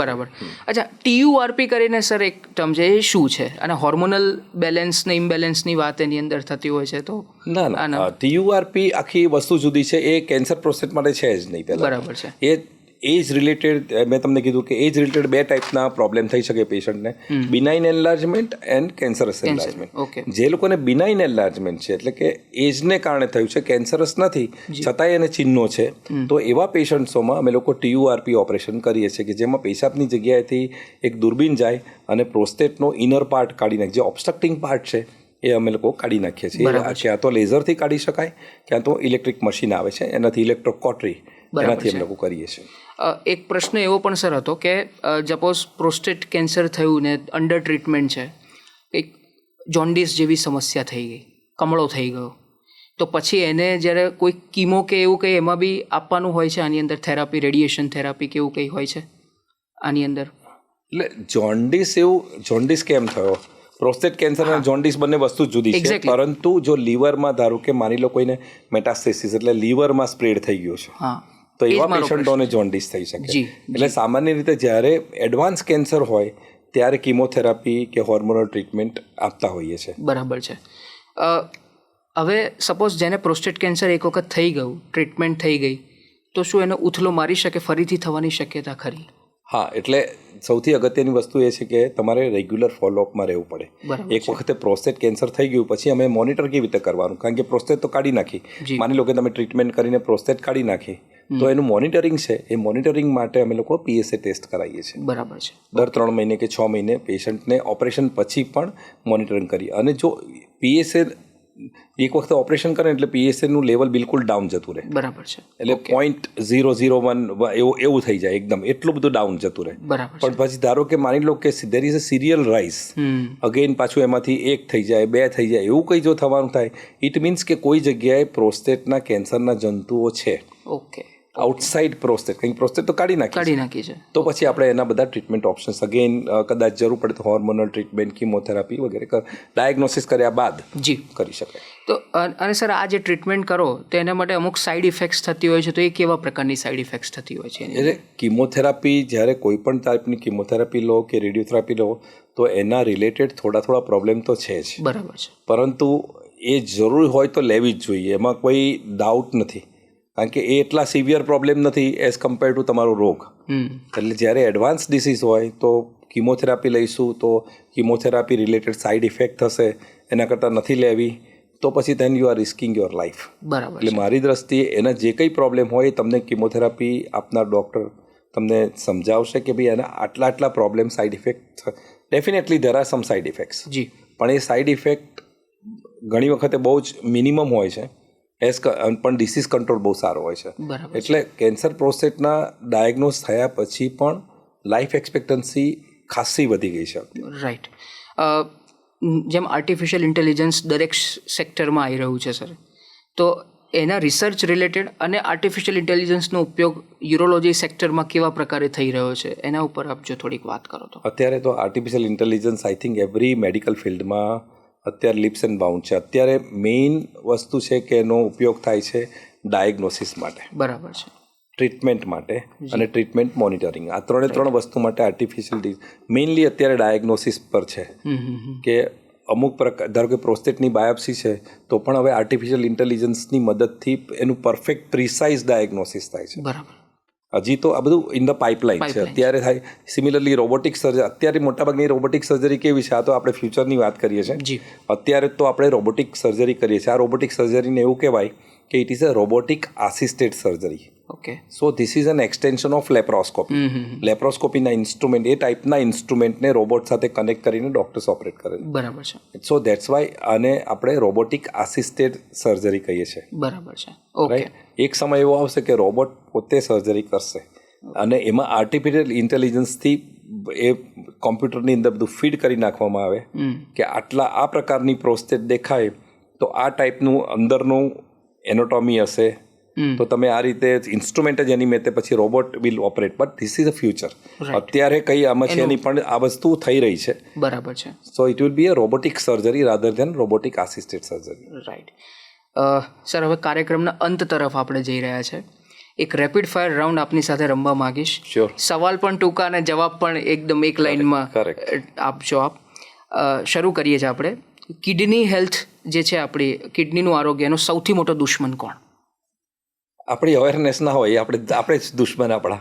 બરાબર. અચ્છા, TURP કરીને સર એક ટર્મ છે, એ શું છે? અને હોર્મોનલ બેલેન્સ ને ઇમ્બેલેન્સની વાત એની અંદર થતી હોય છે, તો ના, TURP આખી વસ્તુ જુદી છે, એ કેન્સર પ્રોસ્ટેટ માટે છે જ નહીં. પહેલાં બરાબર છે. એ એજ રિલેટેડ, મેં તમને કીધું કે એજ રિલેટેડ 2 ટાઈપના પ્રોબ્લેમ થઈ શકે પેશન્ટને, બિનાઇન એન્લાર્જમેન્ટ એન્ડ કેન્સરસ એન્લાર્જમેન્ટ. જે લોકોને બિનાઇન એન્લાર્જમેન્ટ છે એટલે કે એજને કારણે થયું છે, કેન્સરસ નથી છતાંય એને ચિહ્નો છે, તો એવા પેશન્ટ્સોમાં અમે લોકો TURP ઓપરેશન કરીએ છીએ કે જેમાં પેશાબની જગ્યાએથી એક દૂરબીન જાય અને પ્રોસ્ટેટનો ઇનર પાર્ટ કાઢી નાખે, જે ઓબ્સ્ટ્રક્ટિંગ પાર્ટ છે એ અમે લોકો કાઢી નાખીએ છીએ. ક્યાં તો લેઝરથી કાઢી શકાય, ક્યાં તો ઇલેક્ટ્રિક મશીન આવે છે એનાથી, ઇલેક્ટ્રોકોટરી, એનાથી અમે લોકો કરીએ છીએ. એક પ્રશ્ન એવો પણ સર હતો કે સપોઝ પ્રોસ્ટેટ કેન્સર થયું ને અંડર ટ્રીટમેન્ટ છે, એક જોન્ડિસ જેવી સમસ્યા થઈ ગઈ, કમળો થઈ ગયો, તો પછી એને જ્યારે કોઈ કીમો કે એવું કંઈ એમાં બી આપવાનું હોય છે આની અંદર, થેરાપી, રેડિયેશન થેરાપી કે એવું કંઈ હોય છે આની અંદર? એટલે જોન્ડિસ કેમ થયો? પ્રોસ્ટેટ કેન્સર અને જોન્ડિસ બંને વસ્તુ જુદી છે, Exactly. પરંતુ જો લીવરમાં ધારો કે માની લો કોઈને મેટાસ્ટેસિસ એટલે લીવરમાં સ્પ્રેડ થઈ ગયું છે, હા તો એ જ એવા મારો પેશન્ટોને જોન્ડિસ થઈ શકે. જી, એટલે સામાન્ય રીતે જ્યારે એડવાન્સ કેન્સર હોય ત્યારે કિમોથેરાપી કે હોર્મોનલ ટ્રીટમેન્ટ આપતા હોઈએ છીએ. બરાબર છે. હવે સપોઝ જેને પ્રોસ્ટેટ કેન્સર એક વખત થઈ ગયું, ટ્રીટમેન્ટ થઈ ગઈ, તો શું એનો ઉથલો મારી શકે, ફરીથી થવાની શક્યતા ખરી? હા, એટલે સૌથી અગત્યની વસ્તુ એ છે કે તમારે રેગ્યુલર ફોલોઅપમાં રહેવું પડે. બરાબર એક વખતે પ્રોસ્ટેટ કેન્સર થઈ ગયું પછી અમે મોનિટર કેવી રીતે કરવાનું, કારણ કે પ્રોસ્ટેટ તો કાઢી નાખી, જી. માની લો કે તમે ટ્રીટમેન્ટ કરીને પ્રોસ્ટેટ કાઢી નાખી, તો એનું મોનિટરિંગ છે, એ મોનિટરિંગ માટે અમે લોકો PSA ટેસ્ટ કરાવીએ છીએ. બરાબર છે. દર 3 મહિને કે 6 મહિને પેશન્ટને ઓપરેશન પછી પણ મોનિટરિંગ કરીએ. અને જો PSA એક વખતે ઓપરેશન કરે એટલે PSA નું લેવલ બિલકુલ ડાઉન જતું રહે, બરાબર છે. એટલે 0.001 એવું થઈ જાય, એકદમ એટલું બધું ડાઉન જતું રહે. બરાબર છે. પણ પછી ધારો કે માની લો કે there is a serial rise, again પાછું એમાંથી 1 થઈ જાય, 2 થઈ જાય, એવું કંઈ જો થવાનું થાય, ઇટ મીન્સ કે કોઈ જગ્યાએ પ્રોસ્ટેટના કેન્સરના જંતુઓ છે ઓકે, આઉટસાઇડ પ્રોસ્ટેટ, કંઈક પ્રોસ્ટેટ તો કાઢી નાખી છે. તો પછી આપણે એના બધા ટ્રીટમેન્ટ ઓપ્શન્સ અગેન કદાચ જરૂર પડે તો હોર્મોનલ ટ્રીટમેન્ટ, કિમોથેરાપી વગેરે ડાયગ્નોસિસ કર્યા બાદ જી કરી શકાય. તો અને સર આ જે ટ્રીટમેન્ટ કરો તો એના માટે અમુક સાઇડ ઇફેક્ટ્સ થતી હોય છે, તો એ કેવા પ્રકારની સાઇડ ઇફેક્ટ્સ થતી હોય છે? એટલે કિમોથેરાપી, જ્યારે કોઈ પણ ટાઈપની કિમોથેરાપી લો કે રેડિયોથેરાપી લો તો એના રિલેટેડ થોડા પ્રોબ્લેમ તો છે જ. બરાબર છે. પરંતુ એ જરૂરી હોય તો લેવી જ જોઈએ, એમાં કોઈ ડાઉટ નથી, કારણ કે એ એટલા સિવિયર પ્રોબ્લેમ નથી એઝ કમ્પેર ટુ તમારો રોગ. એટલે જ્યારે એડવાન્સ ડિસીઝ હોય તો કિમોથેરાપી લઈશું તો કિમોથેરાપી રિલેટેડ સાઇડ ઇફેક્ટ થશે, એના કરતાં નથી લેવી તો પછી then you are risking your life. બરાબર. એટલે મારી દ્રષ્ટિએ એના જે કંઈ પ્રોબ્લેમ હોય તમને કિમોથેરાપી આપનાર ડૉક્ટર તમને સમજાવશે કે ભાઈ એના આટલા problem side effect, definitely there are some side effects, જી, પણ એ સાઇડ ઇફેક્ટ ઘણી વખતે બહુ જ મિનિમમ હોય છે, પણ ડિસીઝ કંટ્રોલ બહુ સારો હોય છે. બરાબર. એટલે કેન્સર પ્રોસ્ટેટના ડાયગ્નોઝ થયા પછી પણ લાઈફ એક્સપેક્ટન્સી ખાસી વધી ગઈ છે. રાઈટ. જેમ આર્ટિફિશિયલ ઇન્ટેલિજન્સ દરેક સેક્ટરમાં આવી રહ્યું છે સર, તો એના રિસર્ચ રિલેટેડ અને આર્ટિફિશિયલ ઇન્ટેલિજન્સનો ઉપયોગ યુરોલોજી સેક્ટરમાં કેવા પ્રકારે થઈ રહ્યો છે એના ઉપર આપ જો થોડીક વાત કરો તો. અત્યારે તો artificial intelligence I think every medical ફિલ્ડમાં અત્યારે લિપ્સ એન્ડ બાઉન્ડ છે. અત્યારે મેઇન વસ્તુ છે કે એનો ઉપયોગ થાય છે ડાયગ્નોસિસ માટે, બરાબર છે, ટ્રીટમેન્ટ માટે અને ટ્રીટમેન્ટ મોનિટરિંગ. આ ત્રણ વસ્તુ માટે આર્ટિફિશિયલ મેઇનલી અત્યારે ડાયગ્નોસિસ પર છે કે અમુક પ્રકાર, ધારો કે પ્રોસ્ટેટની બાયોપ્સી છે તો પણ હવે આર્ટિફિશિયલ ઇન્ટેલિજન્સની મદદથી એનું પરફેક્ટ પ્રિસાઇઝ ડાયગ્નોસિસ થાય છે. બરાબર. હજી તો આ બધું ઇન ધ પાઇપલાઇન છે, અત્યારે થાય. સિમિલરલી રોબોટિક સર્જરી, અત્યારે મોટાભાગની રોબોટિક સર્જરી કેવી છે, આ તો આપણે ફ્યુચરની વાત કરીએ છીએ, અત્યારે તો આપણે રોબોટિક સર્જરી કરીએ છીએ. આ રોબોટિક સર્જરીને એવું કહેવાય કે it is a robotic assisted surgery. Okay. So this is an extension of laparoscopy. લેપ્રોસ્કોપીના ઇન્સ્ટ્રુમેન્ટ, એ ટાઈપના ઇન્સ્ટ્રુમેન્ટને રોબોટ સાથે કનેક્ટ કરીને ડોક્ટર્સ ઓપરેટ કરે. બરાબર છે. સો દેટ્સ વાય આને આપણે રોબોટિક આસિસ્ટેડ સર્જરી કહીએ છીએ. બરાબર છે. ઓકે. એક સમય એવો આવશે કે રોબોટ પોતે સર્જરી કરશે અને એમાં આર્ટિફિશિયલ ઇન્ટેલિજન્સથી એ કોમ્પ્યુટરની અંદર બધું ફીડ કરી નાખવામાં આવે કે આ પ્રકારની પ્રોસ્ટેટ દેખાય તો આ ટાઈપનું અંદરનું એનોટોમી હશે, તો તમે આ રીતે ઇન્સ્ટ્રુમેન્ટ જ એની મેતે પછી robot will operate. But this is a future. અત્યારે કંઈ આમાં છે નહીં, પણ આ વસ્તુ થઈ રહી છે. બરાબર છે. So it will be a robotic surgery rather than robotic assisted surgery. Right. Sir, હવે કાર્યક્રમના અંત તરફ આપણે જઈ રહ્યા છે. એક રેપિડ ફાયર રાઉન્ડ આપની સાથે રમવા માંગીશ. શ્યોર. સવાલ પણ ટૂંકા અને જવાબ પણ એકદમ એક લાઇનમાં આપજો આપ. શરૂ કરીએ છીએ આપણે. કિડની હેલ્થ જે છે આપણી, કિડનીનું આરોગ્ય, એનો સૌથી મોટો દુશ્મન કોણ? આપણી અવેરનેસ ના હોય, આપણે જ દુશ્મન આપણા.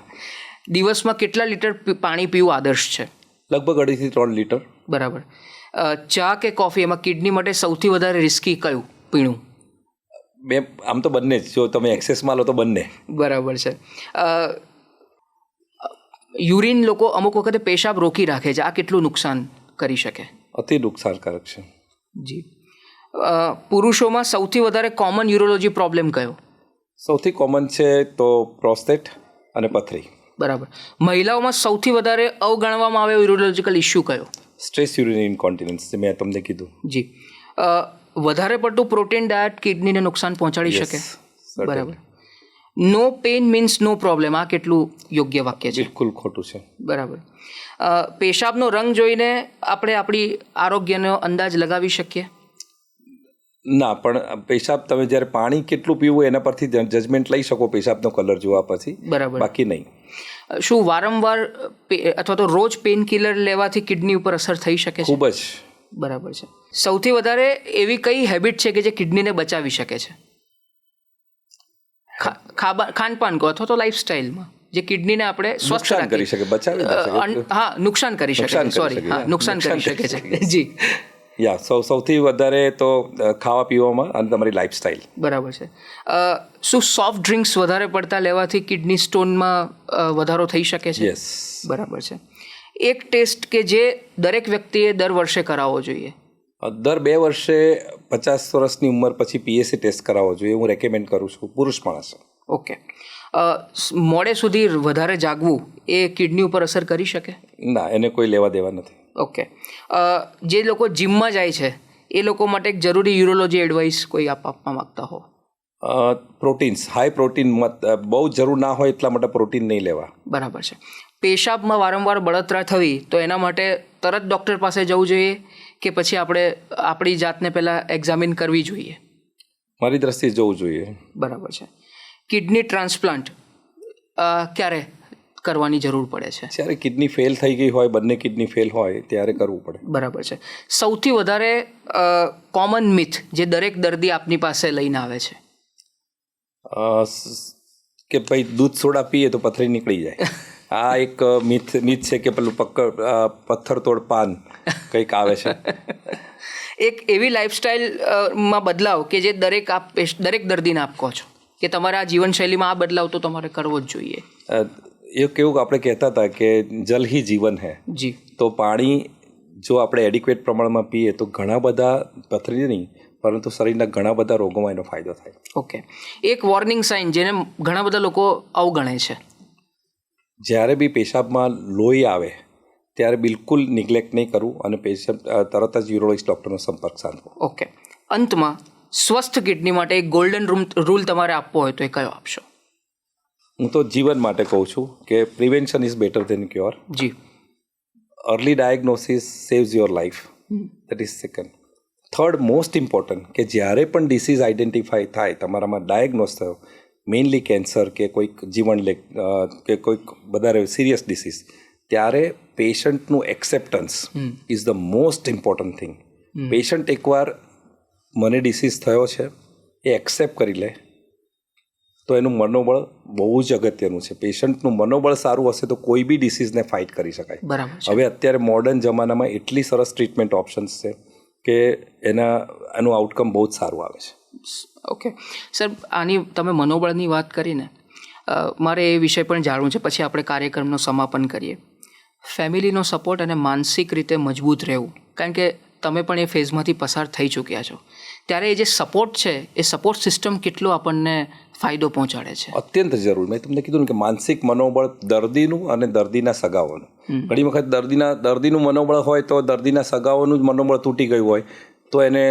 દિવસમાં કેટલા લીટર પાણી પીવું આદર્શ છે? લગભગ 2.5 થી 3 લીટર. બરાબર. ચા કે કોફી, એમાં કિડની માટે સૌથી વધારે રિસ્કી કયું પીણું? આમ તો બંને જ, જો તમે એક્સેસમાં લો તો બંને. બરાબર છે. યુરિન લોકો અમુક વખતે પેશાબ રોકી રાખે છે, આ કેટલું નુકસાન કરી શકે? અતિ નુકસાનકારક છે. જી. પુરુષોમાં સૌથી વધારે કોમન યુરોલોજી પ્રોબ્લેમ કયો? સૌથી કોમન છે તો પ્રોસ્ટેટ અને પથરી. બરાબર. મહિલાઓમાં સૌથી વધારે અવગણવામાં આવે યુરોલોજીકલ ઇસ્યુ કયો? સ્ટ્રેસ યુરિનરી ઇન્કોન્ટિનન્સ, જે મેં તમને કીધું. જી. વધારે પડતું પ્રોટીન ડાયટ કિડનીને નુકસાન પહોંચાડી શકે? બરાબર. નો પેઇન મીન્સ નો પ્રોબ્લેમ, આ કેટલું યોગ્ય વાક્ય છે? બિલકુલ ખોટું છે. બરાબર. પેશાબનો રંગ જોઈને આપણે આપણી આરોગ્યનો અંદાજ લગાવી શકીએ? ના, પણ પેશાબ તમે જ્યારે પાણી કેટલું પીવું એના પરથી જજમેન્ટ લઈ શકો પેશાબનો કલર જોવા પછી. બરાબર. બાકી નહીં. શું વારંવાર અથવા તો રોજ પેઇન કિલર લેવાથી કિડની ઉપર અસર થઈ શકે છે? ખૂબ જ. બરાબર છે. સૌથી વધારે એવી કઈ હેબિટ છે કે જે કિડનીને બચાવી શકે છે? ખાનપાન કહો અથવા તો લાઈફસ્ટાઈલમાં જે કિડનીને આપણે સ્વસ્થ નુકસાન કરી શકે, બચાવી ના શકે. હા, નુકસાન કરી શકે છે. સોરી, હા, નુકસાન કરી શકે છે. જી. સૌથી વધારે તો ખાવા પીવામાં અને તમારી લાઈફસ્ટાઈલ. બરાબર છે. શું સોફ્ટ ડ્રિંક્સ વધારે પડતા લેવાથી કિડની સ્ટોનમાં વધારો થઈ શકે છે? યસ. બરાબર છે. એક ટેસ્ટ કે જે દરેક વ્યક્તિએ દર વર્ષે કરાવવો જોઈએ? દર 2 વર્ષે 50 વર્ષની ઉંમર પછી PSA ટેસ્ટ કરાવવો જોઈએ, હું રેકમેન્ડ કરું છું, પુરુષ માણસ. ઓકે. મોડે સુધી વધારે જાગવું એ કિડની ઉપર અસર કરી શકે? ના, એને કોઈ લેવા દેવા નથી. ઓકે. જે લોકો જિમમાં જાય છે એ લોકો માટે એક જરૂરી યુરોલોજી એડવાઇસ કોઈ આપવા માગતા હો? પ્રોટીન્સ, હાઈ પ્રોટીન બહુ જરૂર ના હોય એટલા માટે પ્રોટીન નહીં લેવા. બરાબર છે. પેશાબમાં વારંવાર બળતરા થવી તો એના માટે તરત ડૉક્ટર પાસે જવું જોઈએ કે પછી આપણે આપણી જાતને પહેલાં એક્ઝામિન કરવી જોઈએ? મારી દ્રષ્ટિએ જવું જોઈએ. બરાબર છે. કિડની ટ્રાન્સપ્લાન્ટ ક્યારે કરવાની જરૂર પડે છે? જ્યારે કિડની ફેલ થઈ ગઈ હોય, બંને કિડની ફેલ હોય ત્યારે કરવું પડે. બરાબર છે. સૌથી વધારે કોમન મિથ જે દરેક દર્દી આપની પાસે લઈને આવે છે? કે ભાઈ દૂધ સોડા પીએ તો પથરી નીકળી જાય. આ એક મિથ છે કે પેલું પથ્થર તોડ પાન કંઈક આવે છે. એક એવી લાઈફસ્ટાઈલમાં બદલાવ કે જે દરેક દર્દીને આપ કહો છો કે તમારા જીવનશૈલીમાં આ બદલાવ તો તમારે કરવો જ જોઈએ. એ કેવું આપણે કહેતા હતા કે જલ હી જીવન હૈ. જી. તો પાણી જો આપણે એડિક્વેટ પ્રમાણમાં પીએ તો ઘણા બધા પથરી નહીં પરંતુ શરીરના ઘણા બધા રોગોમાં એનો ફાયદો થાય. ઓકે. એક વોર્નિંગ સાઇન જેને ઘણા બધા લોકો અવગણે છે? જ્યારે બી પેશાબમાં લોહી આવે ત્યારે બિલકુલ નિગ્લેક્ટ નહીં કરવું અને પેશન્ટ તરત જ યુરોલોજિસ્ટ ડૉક્ટરનો સંપર્ક સાધવો. ઓકે. અંતમાં સ્વસ્થ કિડની માટે એક ગોલ્ડન રૂલ તમારે આપવો હોય તો એ કયો આપશો? હું તો જીવન માટે કહું છું કે prevention is better than cure. જી. Early diagnosis saves your life. That is second. Third most important કે જ્યારે પણ ડિસીઝ આઈડેન્ટિફાઈ થાય, તમારામાં ડાયગ્નોસ થયો, મેઇનલી કેન્સર કે કોઈક જીવનલેખ કે કોઈક વધારે સિરિયસ ડિસીઝ, ત્યારે પેશન્ટનું acceptance is the most important thing. Patient એકવાર મને ડિસીઝ થયો છે એ એક્સેપ્ટ કરી લે તો એનું મનોબળ બહુ જ અગત્યનું છે. પેશન્ટનું મનોબળ સારું હશે તો કોઈ બી ડિસીઝને ફાઇટ કરી શકાય. બરાબર. હવે અત્યારે મોડર્ન જમાનામાં એટલી સરસ ટ્રીટમેન્ટ ઓપ્શન્સ છે કે એનું આઉટકમ બહુ જ સારું આવે છે. ઓકે સર, આની તમે મનોબળની વાત કરીને મારે એ વિષય પણ જાણવું છે, પછી આપણે કાર્યક્રમનું સમાપન કરીએ. ફેમિલીનો સપોર્ટ અને માનસિક રીતે મજબૂત રહેવું, કારણ કે તમે પણ એ ફેઝમાંથી પસાર થઈ ચૂક્યા છો, ત્યારે એ જે સપોર્ટ છે એ સપોર્ટ સિસ્ટમ કેટલો આપણને ફાયદો પહોંચાડે છે? અત્યંત જરૂર. મેં તમને કીધું ને કે માનસિક મનોબળ દર્દીનું અને દર્દીના સગાઓનું. ઘણી વખત દર્દીનું મનોબળ હોય તો દર્દીના સગાઓનું જ મનોબળ તૂટી ગયું હોય તો એને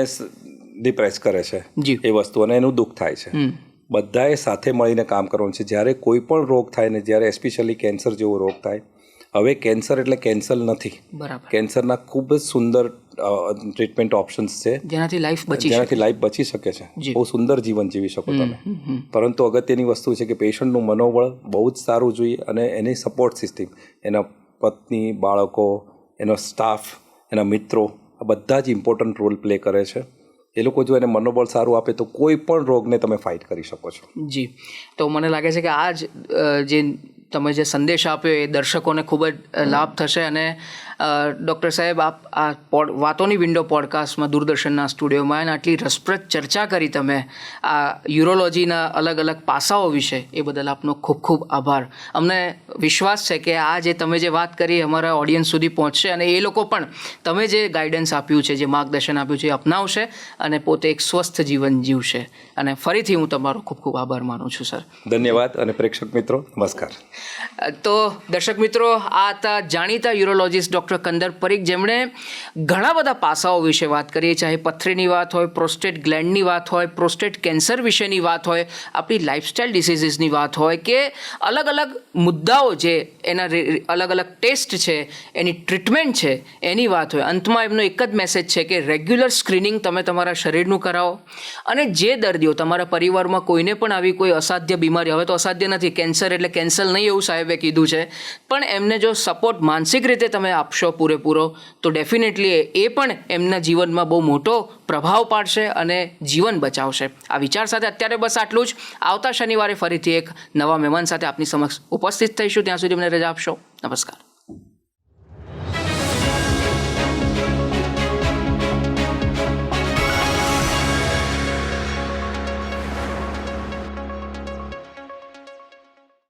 ડિપ્રેસ કરે છે એ વસ્તુ અને એનું દુઃખ થાય છે. બધાએ સાથે મળીને કામ કરવાનું છે. જ્યારે કોઈ પણ રોગ થાય ને, જ્યારે એસ્પેશિયલી કેન્સર જેવો રોગ થાય, હવે કેન્સર એટલે કેન્સર નથી. બરાબર. કેન્સરના ખૂબ જ સુંદર ટ્રીટમેન્ટ ઓપ્શન્સ છે જેનાથી લાઈફ બચી શકે છે. બહુ સુંદર જીવન જીવી શકો તમે. પરંતુ અગત્યની વસ્તુ છે કે પેશન્ટનું મનોબળ બહુ જ સારું જોઈએ અને એની સપોર્ટ સિસ્ટમ, એના પત્ની, બાળકો, એનો સ્ટાફ, એના મિત્રો, આ બધા જ ઇમ્પોર્ટન્ટ રોલ પ્લે કરે છે. એ લોકો જો એને મનોબળ સારું આપે તો કોઈ પણ રોગને તમે ફાઇટ કરી શકો છો. જી. તો મને લાગે છે કે આ જ જે તમે જે સંદેશ આપ્યો એ દર્શકોને ખૂબ જ લાભ થશે. અને ડૉક્ટર સાહેબ, આપ આ વાતોની વિન્ડો પોડકાસ્ટમાં દૂરદર્શનના સ્ટુડિયોમાં અને આટલી રસપ્રદ ચર્ચા કરી તમે આ યુરોલોજીના અલગ અલગ પાસાઓ વિશે, એ બદલ આપનો ખૂબ ખૂબ આભાર. અમને વિશ્વાસ છે કે આ જે તમે જે વાત કરી અમારા ઓડિયન્સ સુધી પહોંચશે અને એ લોકો પણ તમે જે ગાઈડન્સ આપ્યું છે, જે માર્ગદર્શન આપ્યું છે એ અપનાવશે અને પોતે એક સ્વસ્થ જીવન જીવશે. અને ફરીથી હું તમારો ખૂબ ખૂબ આભાર માનું છું સર. ધન્યવાદ. અને પ્રેક્ષક મિત્રો, નમસ્કાર. તો દર્શક મિત્રો, આ હતા જાણીતા યુરોલોજિસ્ટ ડૉક્ટર કંદર પરીખ, જેમણે ઘણા બધા પાસાઓ વિશે વાત કરી, ચાહે પથરીની વાત હોય, પ્રોસ્ટેટ ગ્લેન્ડની વાત હોય, પ્રોસ્ટેટ કેન્સર વિશેની વાત હોય, આપણી લાઇફસ્ટાઇલ ડિસીઝીસની વાત હોય, કે અલગ અલગ મુદ્દાઓ જે એના અલગ અલગ ટેસ્ટ છે, એની ટ્રીટમેન્ટ છે, એની વાત હોય. અંતમાં એમનો એક જ મેસેજ છે કે રેગ્યુલર સ્ક્રીનિંગ તમે તમારા શરીરનું કરાવો, અને જે દર્દીઓ તમારા પરિવારમાં કોઈને પણ આવી કોઈ અસાધ્ય બીમારી, હવે તો અસાધ્ય નથી, કેન્સર એટલે કેન્સર નહીં એવું સાહેબે કીધું છે, પણ એમને જો સપોર્ટ માનસિક રીતે તમે આપશો પૂરેપૂરો, તો ડેફિનેટલી એ પણ એમના જીવનમાં બહુ મોટો પ્રભાવ પાડશે અને જીવન બચાવશે. આ વિચાર સાથે અત્યારે બસ આટલું જ. આવતા શનિવારે ફરીથી એક નવા મહેમાન સાથે આપની સમક્ષ ઉપસ્થિત થઈશું. ત્યાં સુધી મને રજા આપશો. નમસ્કાર.